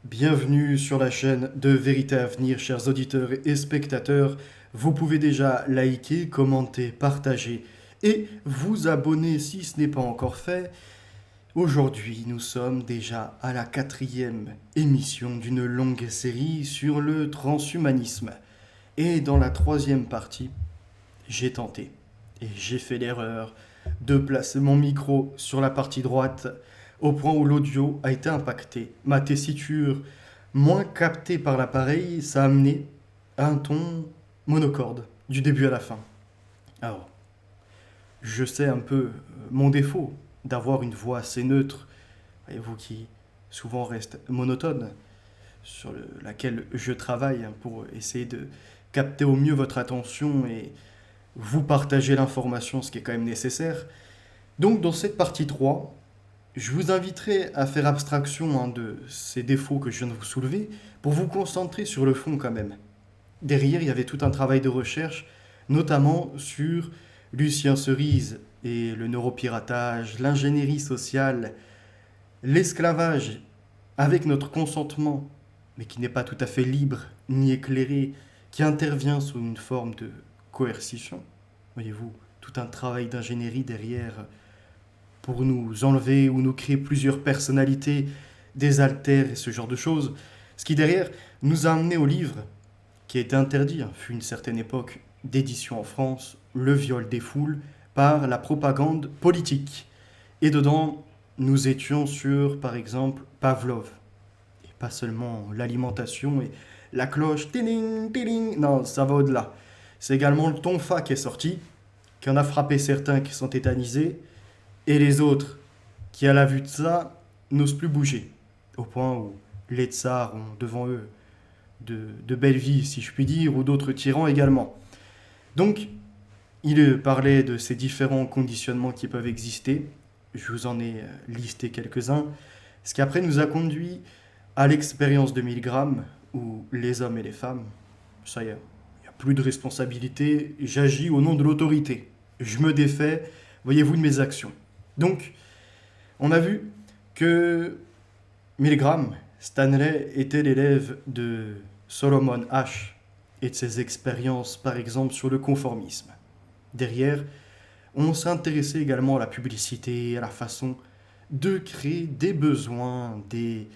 Bienvenue sur la chaîne de Vérité Avenir, chers auditeurs et spectateurs. Vous pouvez déjà liker, commenter, partager et vous abonner si ce n'est pas encore fait. Aujourd'hui, nous sommes déjà à la quatrième émission d'une longue série sur le transhumanisme. Et dans la troisième partie, j'ai tenté et j'ai fait l'erreur de placer mon micro sur la partie droite au point où l'audio a été impacté. Ma tessiture moins captée par l'appareil, ça a amené à un ton monocorde du début à la fin. Alors, je sais un peu mon défaut d'avoir une voix assez neutre, voyez-vous, qui souvent reste monotone, laquelle je travaille pour essayer de capter au mieux votre attention et vous partager l'information, ce qui est quand même nécessaire. Donc dans cette partie 3, je vous inviterai à faire abstraction de ces défauts que je viens de vous soulever pour vous concentrer sur le fond quand même. Derrière, il y avait tout un travail de recherche, notamment sur Lucien Cerise et le neuropiratage, l'ingénierie sociale, l'esclavage avec notre consentement, mais qui n'est pas tout à fait libre ni éclairé, qui intervient sous une forme de coercition. Voyez-vous, tout un travail d'ingénierie derrière pour nous enlever ou nous créer plusieurs personnalités, des altères et ce genre de choses. Ce qui derrière nous a amené au livre qui a été interdit, fut une certaine époque d'édition en France, Le viol des foules, par la propagande politique. Et dedans, nous étions sur, par exemple, Pavlov. Et pas seulement l'alimentation et la cloche, tiling, tiling, non, ça va au-delà. C'est également le tonfa qui est sorti, qui en a frappé certains qui sont tétanisés, et les autres qui, à la vue de ça, n'osent plus bouger, au point où les tsars ont devant eux de belles vies, si je puis dire, ou d'autres tyrans également. Donc, il parlait de ces différents conditionnements qui peuvent exister. Je vous en ai listé quelques-uns. Ce qui après nous a conduit à l'expérience de Milgram, où les hommes et les femmes, ça y est, il n'y a plus de responsabilité, j'agis au nom de l'autorité. Je me défais, voyez-vous, de mes actions. Donc, on a vu que Milgram, Stanley, était l'élève de Solomon Asch et de ses expériences, par exemple, sur le conformisme. Derrière, on s'est intéressé également à la publicité, à la façon de créer des besoins, des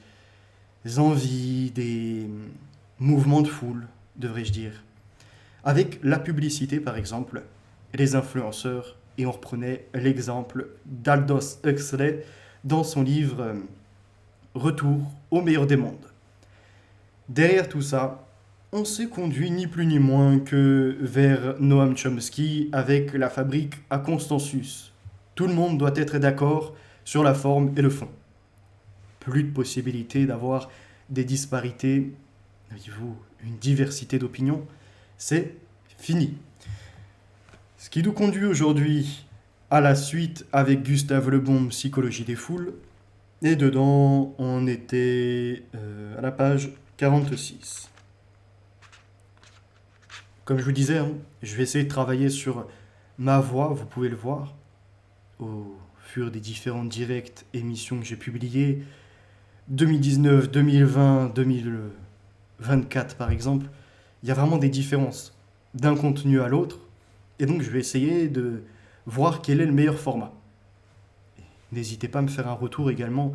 envies, des mouvements de foule, devrais-je dire. Avec la publicité, par exemple, les influenceurs, et on reprenait l'exemple d'Aldous Huxley dans son livre Retour au meilleur des mondes. Derrière tout ça, on s'est conduit ni plus ni moins que vers Noam Chomsky avec la fabrique à Consensus. Tout le monde doit être d'accord sur la forme et le fond. Plus de possibilité d'avoir des disparités, voyez-vous, une diversité d'opinions, c'est fini. Ce qui nous conduit aujourd'hui à la suite avec Gustave Le Bon, Psychologie des foules. Et dedans, on était à la page 46. Comme je vous disais, je vais essayer de travailler sur ma voix, vous pouvez le voir, au fur des différents directs, émissions que j'ai publiées, 2019, 2020, 2024 par exemple. Il y a vraiment des différences d'un contenu à l'autre. Et donc, je vais essayer de voir quel est le meilleur format. N'hésitez pas à me faire un retour également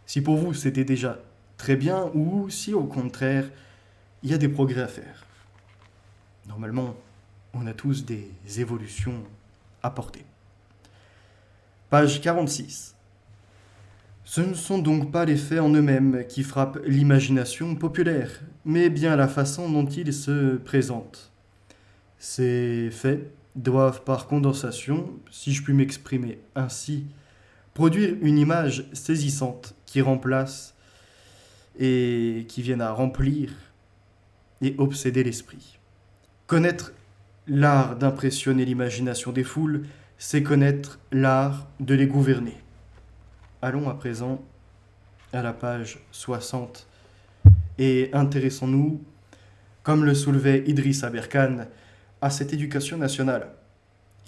si pour vous c'était déjà très bien ou si au contraire il y a des progrès à faire. Normalement, on a tous des évolutions à porter. Page 46. Ce ne sont donc pas les faits en eux-mêmes qui frappent l'imagination populaire, mais bien la façon dont ils se présentent. Ces faits doivent par condensation, si je puis m'exprimer ainsi, produire une image saisissante qui remplace et qui vienne à remplir et obséder l'esprit. Connaître l'art d'impressionner l'imagination des foules, c'est connaître l'art de les gouverner. Allons à présent à la page 60 et intéressons-nous, comme le soulevait Idriss Aberkan, à cette éducation nationale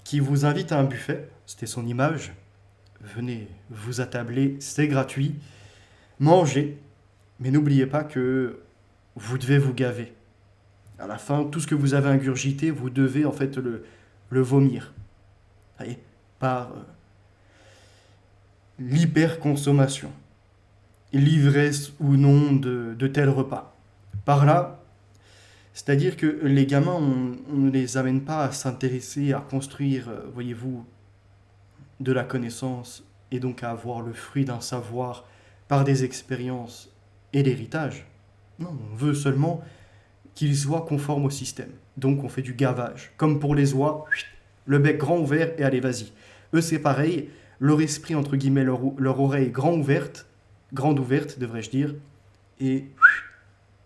qui vous invite à un buffet, c'était son image, venez vous attabler, c'est gratuit, mangez, Mais n'oubliez pas que vous devez vous gaver. À la fin, tout ce que vous avez ingurgité, vous devez en fait le vomir. Vous voyez, par l'hyperconsommation, l'ivresse ou non de tels repas. Par là, c'est-à-dire que les gamins, on ne les amène pas à s'intéresser, à construire, voyez-vous, de la connaissance et donc à avoir le fruit d'un savoir par des expériences et l'héritage. Non, on veut seulement qu'ils soient conformes au système. Donc on fait du gavage. Comme pour les oies, le bec grand ouvert et allez, vas-y. Eux, c'est pareil. Leur esprit, entre guillemets, leur oreille grande ouverte, devrais-je dire, et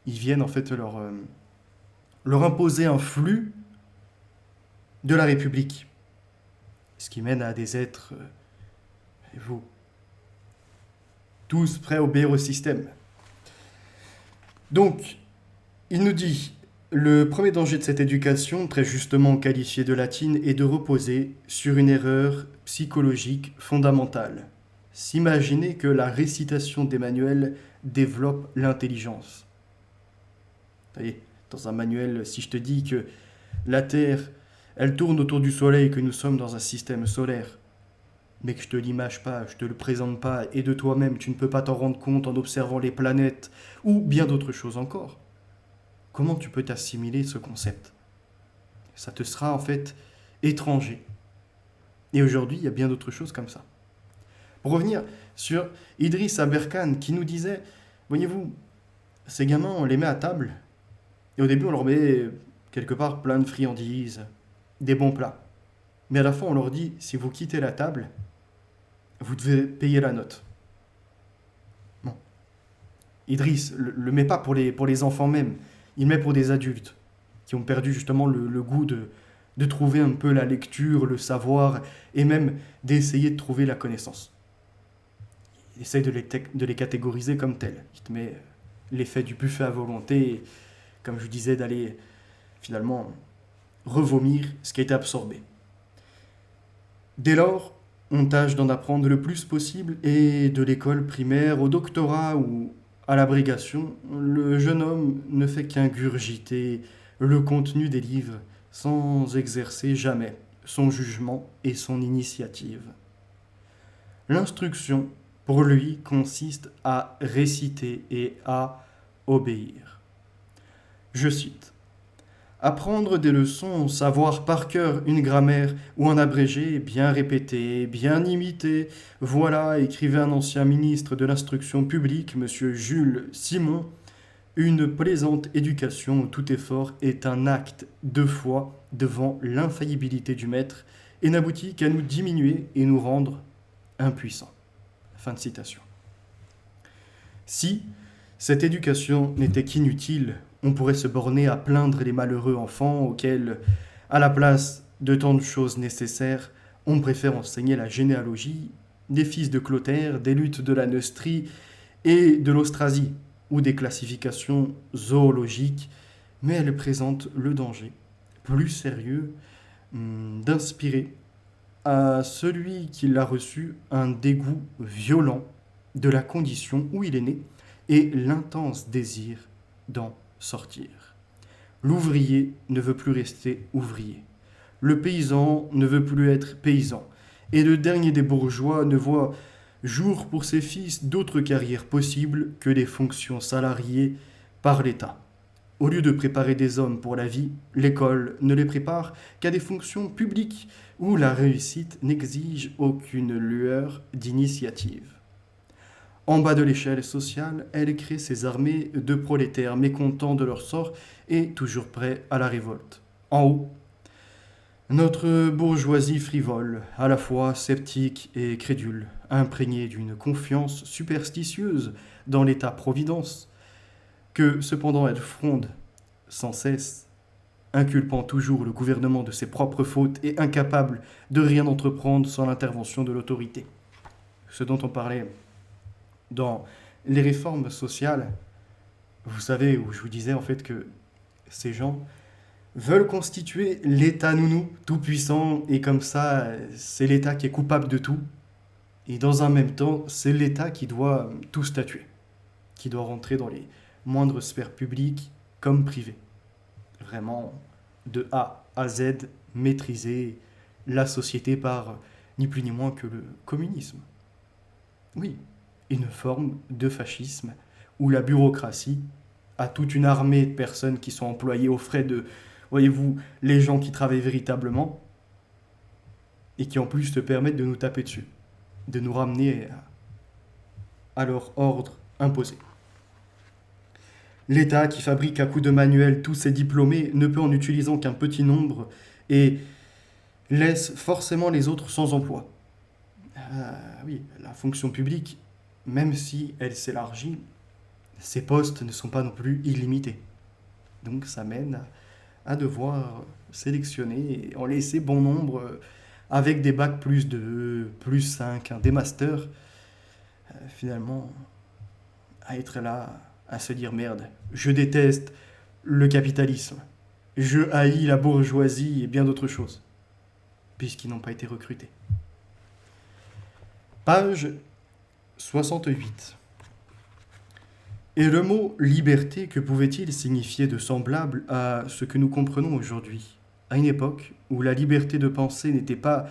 ils viennent en fait leur imposer un flux de la République. Ce qui mène à des êtres, vous, tous prêts à obéir au système. Donc, il nous dit, le premier danger de cette éducation, très justement qualifiée de latine, est de reposer sur une erreur psychologique fondamentale. S'imaginer que la récitation des manuels développe l'intelligence. Vous voyez, dans un manuel, si je te dis que la Terre, elle tourne autour du Soleil, que nous sommes dans un système solaire, mais que je te l'image pas, je te le présente pas, et de toi-même, tu ne peux pas t'en rendre compte en observant les planètes, ou bien d'autres choses encore. Comment tu peux t'assimiler ce concept? Ça te sera en fait étranger. Et aujourd'hui, il y a bien d'autres choses comme ça. Pour revenir sur Idriss Aberkan qui nous disait, voyez-vous, ces gamins, on les met à table, et au début, on leur met quelque part plein de friandises, des bons plats. Mais à la fin, on leur dit, si vous quittez la table, vous devez payer la note. Bon. Idriss le met pas pour les enfants même, il le met pour des adultes qui ont perdu justement le goût de trouver un peu la lecture, le savoir, et même d'essayer de trouver la connaissance. Il essaye de les catégoriser comme tels. Il te met l'effet du buffet à volonté, et, comme je disais, d'aller finalement revomir ce qui a été absorbé. Dès lors, on tâche d'en apprendre le plus possible et de l'école primaire au doctorat ou à l'abrégation, le jeune homme ne fait qu'ingurgiter le contenu des livres sans exercer jamais son jugement et son initiative. L'instruction, pour lui, consiste à réciter et à obéir. Je cite. Apprendre des leçons, savoir par cœur une grammaire ou un abrégé, bien répété, bien imité, voilà, écrivait un ancien ministre de l'instruction publique, M. Jules Simon, une plaisante éducation où tout effort est un acte de foi devant l'infaillibilité du maître et n'aboutit qu'à nous diminuer et nous rendre impuissants. Fin de citation. Si cette éducation n'était qu'inutile, on pourrait se borner à plaindre les malheureux enfants auxquels, à la place de tant de choses nécessaires, on préfère enseigner la généalogie des fils de Clotaire, des luttes de la Neustrie et de l'Austrasie, ou des classifications zoologiques, mais elle présente le danger plus sérieux d'inspirer à celui qui l'a reçu un dégoût violent de la condition où il est né et l'intense désir d'en sortir. L'ouvrier ne veut plus rester ouvrier. Le paysan ne veut plus être paysan. Et le dernier des bourgeois ne voit jour pour ses fils d'autres carrières possibles que des fonctions salariées par l'État. Au lieu de préparer des hommes pour la vie, l'école ne les prépare qu'à des fonctions publiques où la réussite n'exige aucune lueur d'initiative. En bas de l'échelle sociale, elle crée ses armées de prolétaires mécontents de leur sort et toujours prêts à la révolte. En haut, notre bourgeoisie frivole, à la fois sceptique et crédule, imprégnée d'une confiance superstitieuse dans l'État-providence, que cependant elle fronde sans cesse, inculpant toujours le gouvernement de ses propres fautes et incapable de rien entreprendre sans l'intervention de l'autorité. Ce dont on parlait dans les réformes sociales, vous savez, où je vous disais en fait que ces gens veulent constituer l'État nounou, tout puissant, et comme ça, c'est l'État qui est coupable de tout, et dans un même temps, c'est l'État qui doit tout statuer. qui doit rentrer dans les moindres sphères publiques comme privées. Vraiment, de A à Z, maîtriser la société par ni plus ni moins que le communisme. Oui, une forme de fascisme où la bureaucratie a toute une armée de personnes qui sont employées aux frais de, voyez-vous, les gens qui travaillent véritablement et qui en plus se permettent de nous taper dessus, de nous ramener à leur ordre imposé. L'État qui fabrique à coups de manuel tous ses diplômés ne peut en utilisant qu'un petit nombre et laisse forcément les autres sans emploi. Oui, la fonction publique, même si elle s'élargit, ces postes ne sont pas non plus illimités. Donc ça mène à devoir sélectionner et en laisser bon nombre avec des bacs plus 2, plus 5, des masters, finalement, à être là, à se dire merde, je déteste le capitalisme, je haïs la bourgeoisie et bien d'autres choses, puisqu'ils n'ont pas été recrutés. Page 68. Et le mot liberté, que pouvait-il signifier de semblable à ce que nous comprenons aujourd'hui, à une époque où la liberté de penser n'était pas,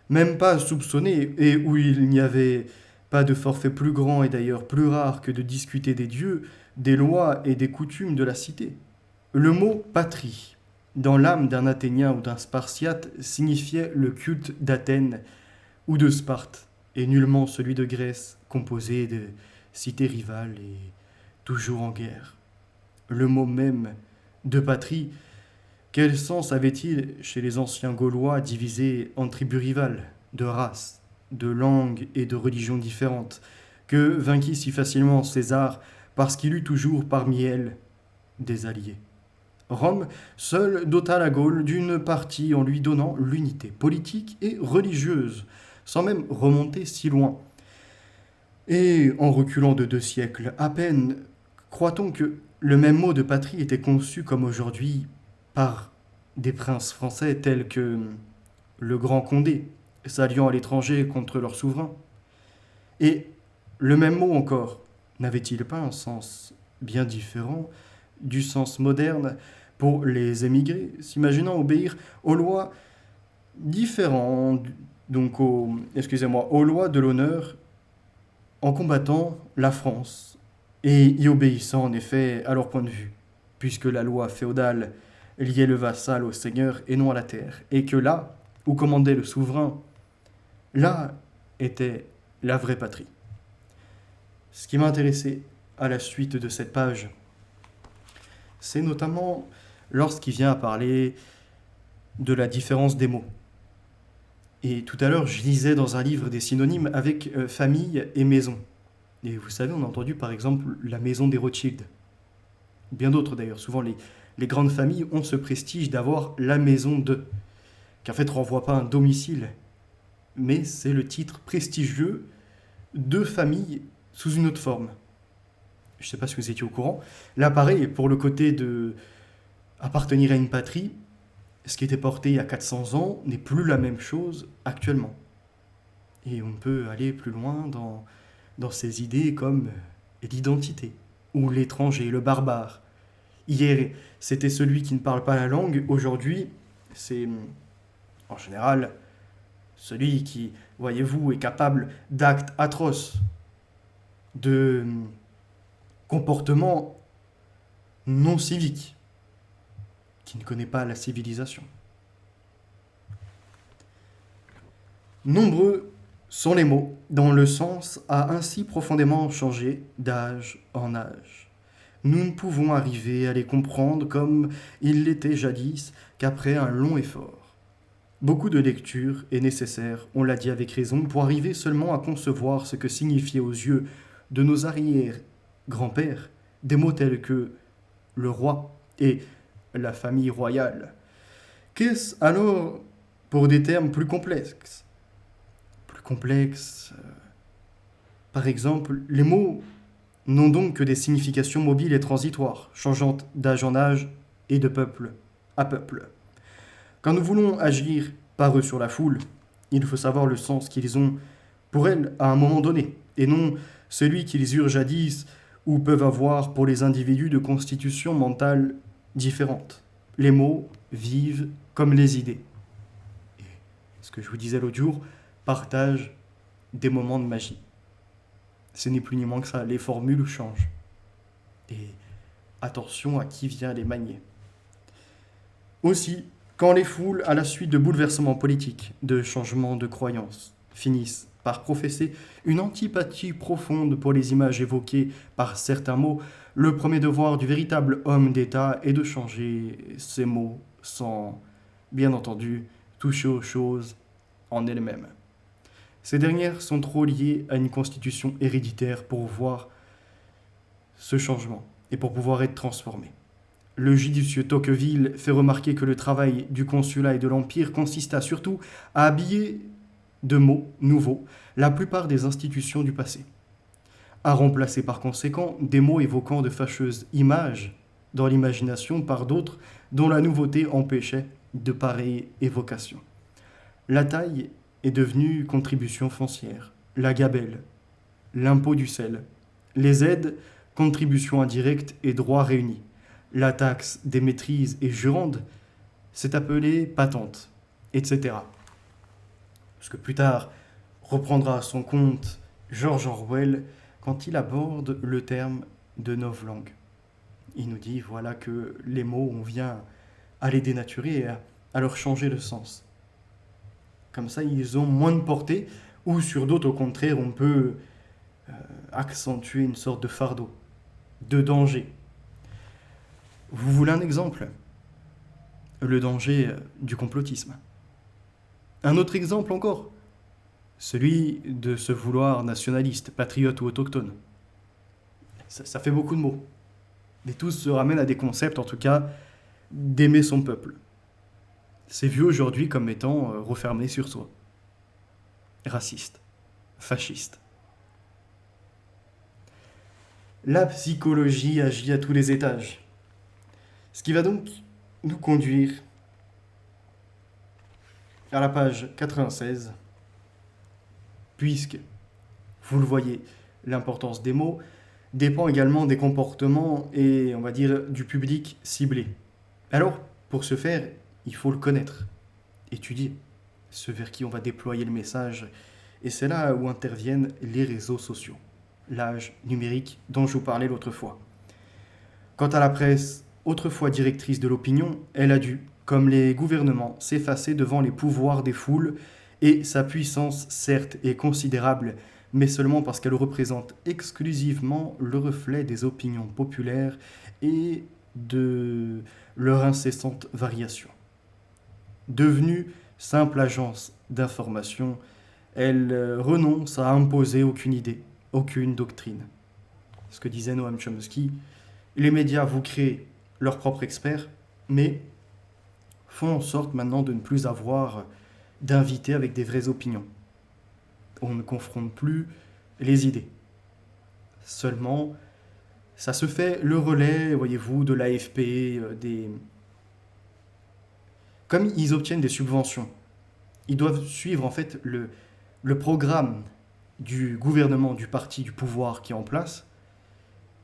même pas soupçonnée, et où il n'y avait pas de forfait plus grand et d'ailleurs plus rare que de discuter des dieux, des lois et des coutumes de la cité. Le mot patrie, dans l'âme d'un Athénien ou d'un Spartiate, signifiait le culte d'Athènes ou de Sparte, et nullement celui de Grèce, composé de cités rivales et toujours en guerre. Le mot même de patrie, quel sens avait-il chez les anciens Gaulois divisés en tribus rivales, de races, de langues et de religions différentes, que vainquit si facilement César parce qu'il eut toujours parmi elles des alliés. Rome seule dota la Gaule d'une partie en lui donnant l'unité politique et religieuse, sans même remonter si loin. Et en reculant de 2 siècles à peine, croit-on que le même mot de patrie était conçu comme aujourd'hui par des princes français tels que le Grand Condé, s'alliant à l'étranger contre leur souverain. Et le même mot encore, n'avait-il pas un sens bien différent du sens moderne pour les émigrés, s'imaginant obéir aux lois différentes, donc aux lois de l'honneur, en combattant la France et y obéissant en effet à leur point de vue, puisque la loi féodale liait le vassal au seigneur et non à la terre, et que là où commandait le souverain, là était la vraie patrie. Ce qui m'a intéressé à la suite de cette page, c'est notamment lorsqu'il vient à parler de la différence des mots. Et tout à l'heure, je lisais dans un livre des synonymes avec famille et maison. Et vous savez, on a entendu par exemple la maison des Rothschild. Bien d'autres d'ailleurs. Souvent, les grandes familles ont ce prestige d'avoir la maison de, qui en fait ne renvoie pas un domicile, mais c'est le titre prestigieux de famille sous une autre forme. Je ne sais pas si vous étiez au courant. Là, pareil, pour le côté de appartenir à une patrie, ce qui était porté il y a 400 ans n'est plus la même chose actuellement. Et on peut aller plus loin dans ces idées comme l'identité, ou l'étranger, le barbare. Hier, c'était celui qui ne parle pas la langue. Aujourd'hui, c'est en général celui qui, voyez-vous, est capable d'actes atroces, de comportements non civiques, qui ne connaît pas la civilisation. Nombreux sont les mots dont le sens a ainsi profondément changé d'âge en âge. Nous ne pouvons arriver à les comprendre comme ils l'étaient jadis qu'après un long effort. Beaucoup de lecture est nécessaire, on l'a dit avec raison, pour arriver seulement à concevoir ce que signifiaient aux yeux de nos arrière-grands-pères des mots tels que le roi et la famille royale. Qu'est-ce alors pour des termes plus complexes ? Par exemple, les mots n'ont donc que des significations mobiles et transitoires, changeant d'âge en âge et de peuple à peuple. Quand nous voulons agir par eux sur la foule, il faut savoir le sens qu'ils ont pour elle à un moment donné, et non celui qu'ils eurent jadis ou peuvent avoir pour les individus de constitutions mentales différentes. Les mots vivent comme les idées. Et ce que je vous disais l'autre jour, partagent des moments de magie. Ce n'est plus ni moins que ça, les formules changent. Et attention à qui vient les manier. Aussi, quand les foules, à la suite de bouleversements politiques, de changements de croyances, finissent par professer une antipathie profonde pour les images évoquées par certains mots, le premier devoir du véritable homme d'État est de changer ces mots sans, bien entendu, toucher aux choses en elles-mêmes. Ces dernières sont trop liées à une constitution héréditaire pour voir ce changement et pour pouvoir être transformées. Le judicieux Tocqueville fait remarquer que le travail du consulat et de l'Empire consista surtout à habiller de mots nouveaux la plupart des institutions du passé, à remplacer par conséquent des mots évoquant de fâcheuses images dans l'imagination par d'autres dont la nouveauté empêchait de pareilles évocations. La taille est devenue contribution foncière, la gabelle, l'impôt du sel, les aides, contributions indirectes et droits réunis. La taxe des maîtrises et jurandes s'est appelée patente, etc. Ce que plus tard reprendra à son compte George Orwell quand il aborde le terme de novlangue. Il nous dit voilà que les mots, on vient à les dénaturer et à leur changer le sens. Comme ça, ils ont moins de portée, ou sur d'autres, au contraire, on peut accentuer une sorte de fardeau, de danger. Vous voulez un exemple? Le danger du complotisme. Un autre exemple encore, celui de se vouloir nationaliste, patriote ou autochtone. Ça fait beaucoup de mots. Mais tous se ramènent à des concepts, en tout cas, d'aimer son peuple. C'est vu aujourd'hui comme étant refermé sur soi. Raciste, fasciste. La psychologie agit à tous les étages. Ce qui va donc nous conduire à la page 96, puisque, vous le voyez, l'importance des mots dépend également des comportements et, on va dire, du public ciblé. Alors, pour ce faire, il faut le connaître, étudier ce vers qui on va déployer le message, et c'est là où interviennent les réseaux sociaux, l'âge numérique dont je vous parlais l'autre fois. Quant à la presse, autrefois directrice de l'opinion, elle a dû, comme les gouvernements, s'effacer devant les pouvoirs des foules, et sa puissance, certes, est considérable, mais seulement parce qu'elle représente exclusivement le reflet des opinions populaires et de leur incessante variation. Devenue simple agence d'information, elle renonce à imposer aucune idée, aucune doctrine. Ce que disait Noam Chomsky, les médias vous créent leurs propres experts, mais font en sorte maintenant de ne plus avoir d'invités avec des vraies opinions. On ne confronte plus les idées. Seulement, ça se fait le relais, voyez-vous, de l'AFP, Comme ils obtiennent des subventions, ils doivent suivre en fait le programme du gouvernement, du parti, du pouvoir qui est en place.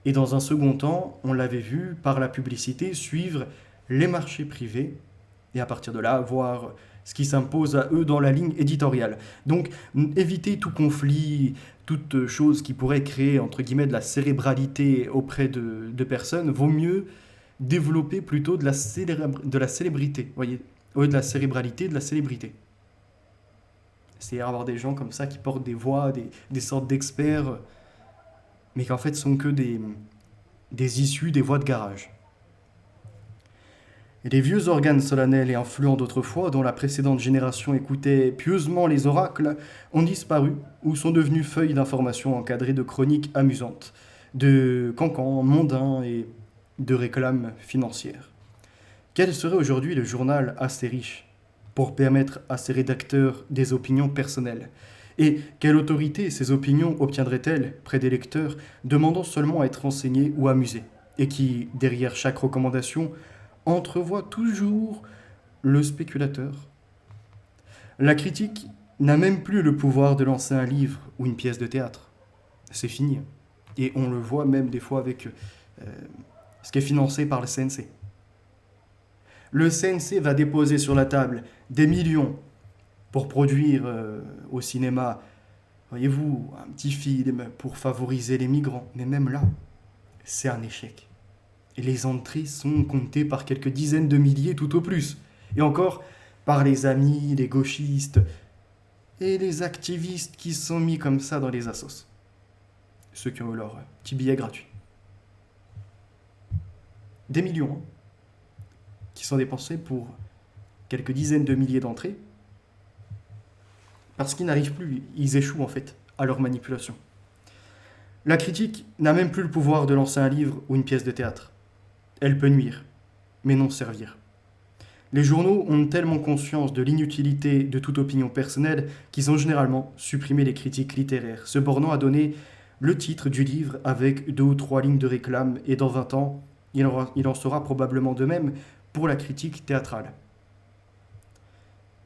Et dans un second temps, on l'avait vu par la publicité, suivre les marchés privés et à partir de là, voir ce qui s'impose à eux dans la ligne éditoriale. Donc, éviter tout conflit, toute chose qui pourrait créer, entre guillemets, de la cérébralité auprès de personnes, vaut mieux développer plutôt de la célébrité, voyez, au lieu de la cérébralité, de la célébrité. C'est-à-dire avoir des gens comme ça qui portent des voix, des sortes d'experts, mais qu'en fait sont que des issues des voix de garage. Et les vieux organes solennels et influents d'autrefois, dont la précédente génération écoutait pieusement les oracles, ont disparu ou sont devenus feuilles d'informations encadrées de chroniques amusantes, de cancans mondains et de réclames financières. Quel serait aujourd'hui le journal assez riche pour permettre à ses rédacteurs des opinions personnelles? Et quelle autorité ces opinions obtiendraient-elles près des lecteurs, demandant seulement à être renseignés ou amusés, et qui, derrière chaque recommandation, entrevoit toujours le spéculateur? La critique n'a même plus le pouvoir de lancer un livre ou une pièce de théâtre. C'est fini. Et on le voit même des fois avec ce qui est financé par le CNC. Le CNC va déposer sur la table des millions pour produire au cinéma, voyez-vous, un petit film pour favoriser les migrants. Mais même là, c'est un échec. Et les entrées sont comptées par quelques dizaines de milliers tout au plus. Et encore, par les amis, les gauchistes et les activistes qui sont mis comme ça dans les assos. Ceux qui ont eu leur petit billet gratuit. Des millions hein, qui sont dépensés pour quelques dizaines de milliers d'entrées parce qu'ils n'arrivent plus, ils échouent en fait à leur manipulation. La critique n'a même plus le pouvoir de lancer un livre ou une pièce de théâtre. Elle peut nuire, mais non servir. Les journaux ont tellement conscience de l'inutilité de toute opinion personnelle qu'ils ont généralement supprimé les critiques littéraires, se bornant à donner le titre du livre avec 2 ou 3 lignes de réclame, et dans 20 ans, il en sera probablement de même pour la critique théâtrale.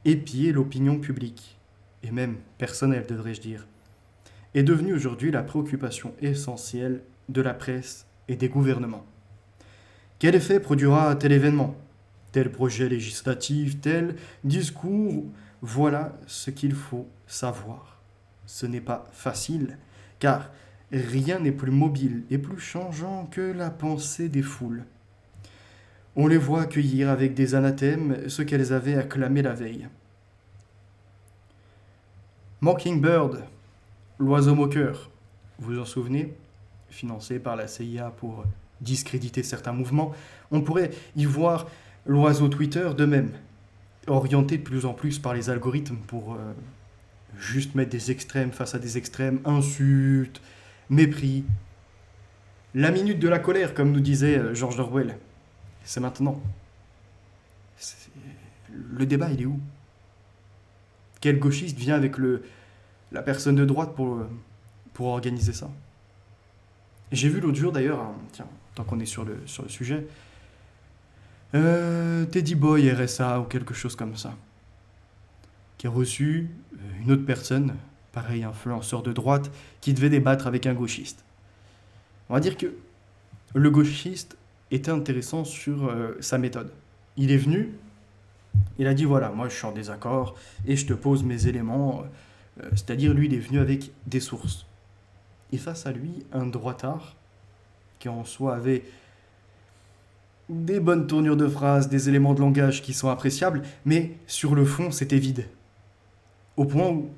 Épier l'opinion publique, et même personnelle devrais-je dire, est devenue aujourd'hui la préoccupation essentielle de la presse et des gouvernements. Quel effet produira tel événement ? Tel projet législatif, tel discours ? Voilà ce qu'il faut savoir. Ce n'est pas facile, car rien n'est plus mobile et plus changeant que la pensée des foules. On les voit accueillir avec des anathèmes ce qu'elles avaient acclamé la veille. Mockingbird, l'oiseau moqueur, vous vous en souvenez ? Financé par la CIA pour discréditer certains mouvements, on pourrait y voir l'oiseau Twitter de même, orienté de plus en plus par les algorithmes pour juste mettre des extrêmes face à des extrêmes, insultes, mépris. La minute de la colère, comme nous disait George Orwell, c'est maintenant. Le débat, il est où ? Quel gauchiste vient avec la personne de droite pour organiser ça ? J'ai vu l'autre jour d'ailleurs, tiens, tant qu'on est sur le sujet, Teddy Boy RSA ou quelque chose comme ça, qui a reçu une autre personne, pareil, influenceur de droite, qui devait débattre avec un gauchiste. On va dire que le gauchiste était intéressant sur sa méthode. Il est venu, il a dit voilà, moi je suis en désaccord et je te pose mes éléments, c'est-à-dire lui il est venu avec des sources. Et face à lui, un droitard qui en soi avait des bonnes tournures de phrases, des éléments de langage qui sont appréciables, mais sur le fond, c'était vide. Au point où,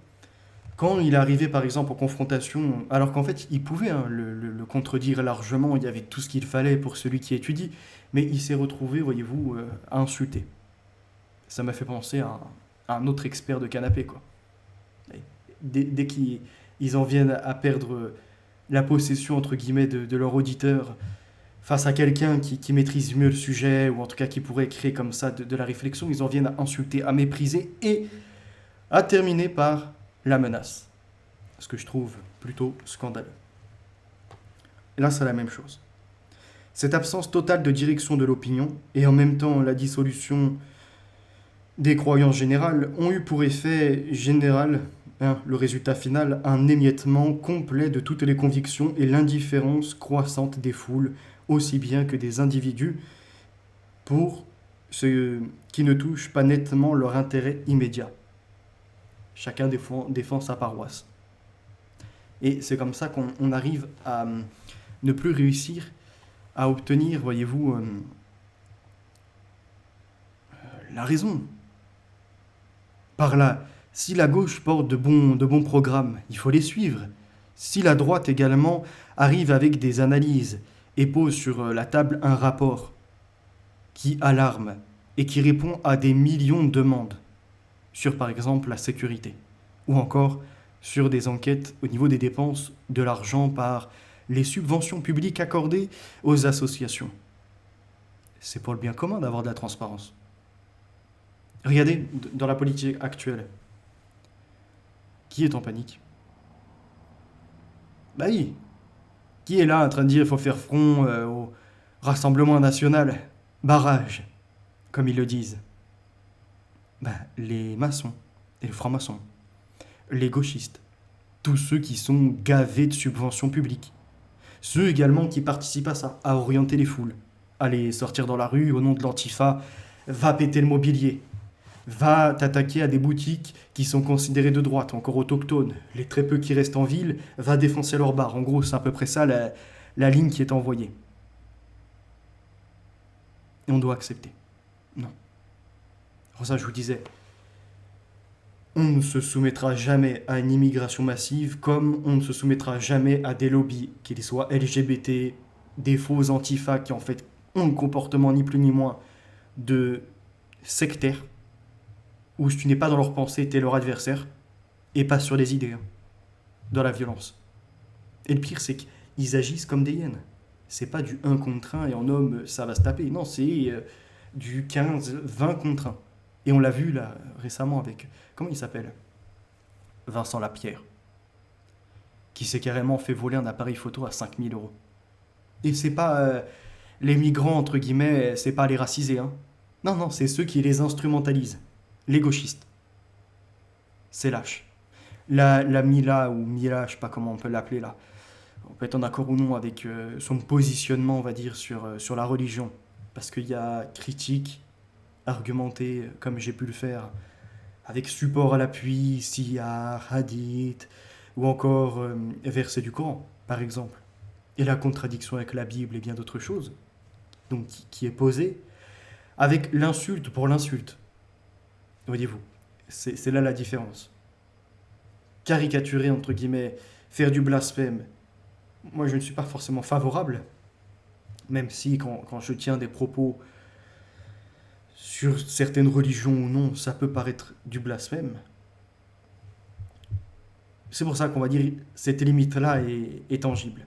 quand il est arrivé par exemple en confrontation, alors qu'en fait il pouvait le contredire largement, il y avait tout ce qu'il fallait pour celui qui étudie, mais il s'est retrouvé, voyez-vous, à insulter. Ça m'a fait penser à un autre expert de canapé, quoi. Dès qu'ils en viennent à perdre la possession, entre guillemets, de leur auditeur, face à quelqu'un qui maîtrise mieux le sujet, ou en tout cas qui pourrait créer comme ça de la réflexion, ils en viennent à insulter, à mépriser, et à terminer par la menace. Ce que je trouve plutôt scandaleux. Et là, c'est la même chose. Cette absence totale de direction de l'opinion, et en même temps la dissolution des croyances générales, ont eu pour effet général, le résultat final, un émiettement complet de toutes les convictions et l'indifférence croissante des foules, aussi bien que des individus, pour ceux qui ne touchent pas nettement leur intérêt immédiat. Chacun défend sa paroisse. Et c'est comme ça qu'on arrive à ne plus réussir à obtenir, voyez-vous, la raison. Par là, si la gauche porte de bons programmes, il faut les suivre. Si la droite également arrive avec des analyses et pose sur la table un rapport qui alarme et qui répond à des millions de demandes sur, par exemple, la sécurité, ou encore sur des enquêtes au niveau des dépenses de l'argent par les subventions publiques accordées aux associations. C'est pour le bien commun d'avoir de la transparence. Regardez, dans la politique actuelle, qui est en panique ? Bah oui, qui est là en train de dire qu'il faut faire front au Rassemblement national, barrage, comme ils le disent ? Les maçons et les francs-maçons, les gauchistes, tous ceux qui sont gavés de subventions publiques. Ceux également qui participent à ça, à orienter les foules. Aller sortir dans la rue au nom de l'antifa, va péter le mobilier, va t'attaquer à des boutiques qui sont considérées de droite, encore autochtones. Les très peu qui restent en ville, va défoncer leurs bars. En gros, c'est à peu près ça la ligne qui est envoyée. Et on doit accepter. Non. Pour ça, je vous disais, on ne se soumettra jamais à une immigration massive comme on ne se soumettra jamais à des lobbies, qu'ils soient LGBT, des faux antifas qui en fait ont le comportement ni plus ni moins de sectaires, où si tu n'es pas dans leur pensée, tu es leur adversaire, et pas sur les idées, hein, dans la violence. Et le pire, c'est qu'ils agissent comme des hyènes. C'est pas du 1 contre 1 et en homme, ça va se taper. Non, c'est du 15, 20 contre 1. Et on l'a vu là récemment avec, comment il s'appelle, Vincent Lapierre, qui s'est carrément fait voler un appareil photo à 5 000 euros. Et c'est pas les migrants, entre guillemets, c'est pas les racisés. Hein. Non, non, c'est ceux qui les instrumentalisent. Les gauchistes. C'est lâche. La Mila, ou Mila, je sais pas comment on peut l'appeler là, on peut être en accord ou non avec son positionnement, on va dire, sur la religion. Parce qu'il y a critique, argumenté, comme j'ai pu le faire, avec support à l'appui, siyar, hadith, ou encore verset du Coran, par exemple. Et la contradiction avec la Bible et bien d'autres choses, donc qui est posée, avec l'insulte pour l'insulte. Voyez-vous, c'est là la différence. Caricaturer, entre guillemets, faire du blasphème, moi je ne suis pas forcément favorable, même si quand je tiens des propos sur certaines religions ou non, ça peut paraître du blasphème. C'est pour ça qu'on va dire cette limite-là est tangible.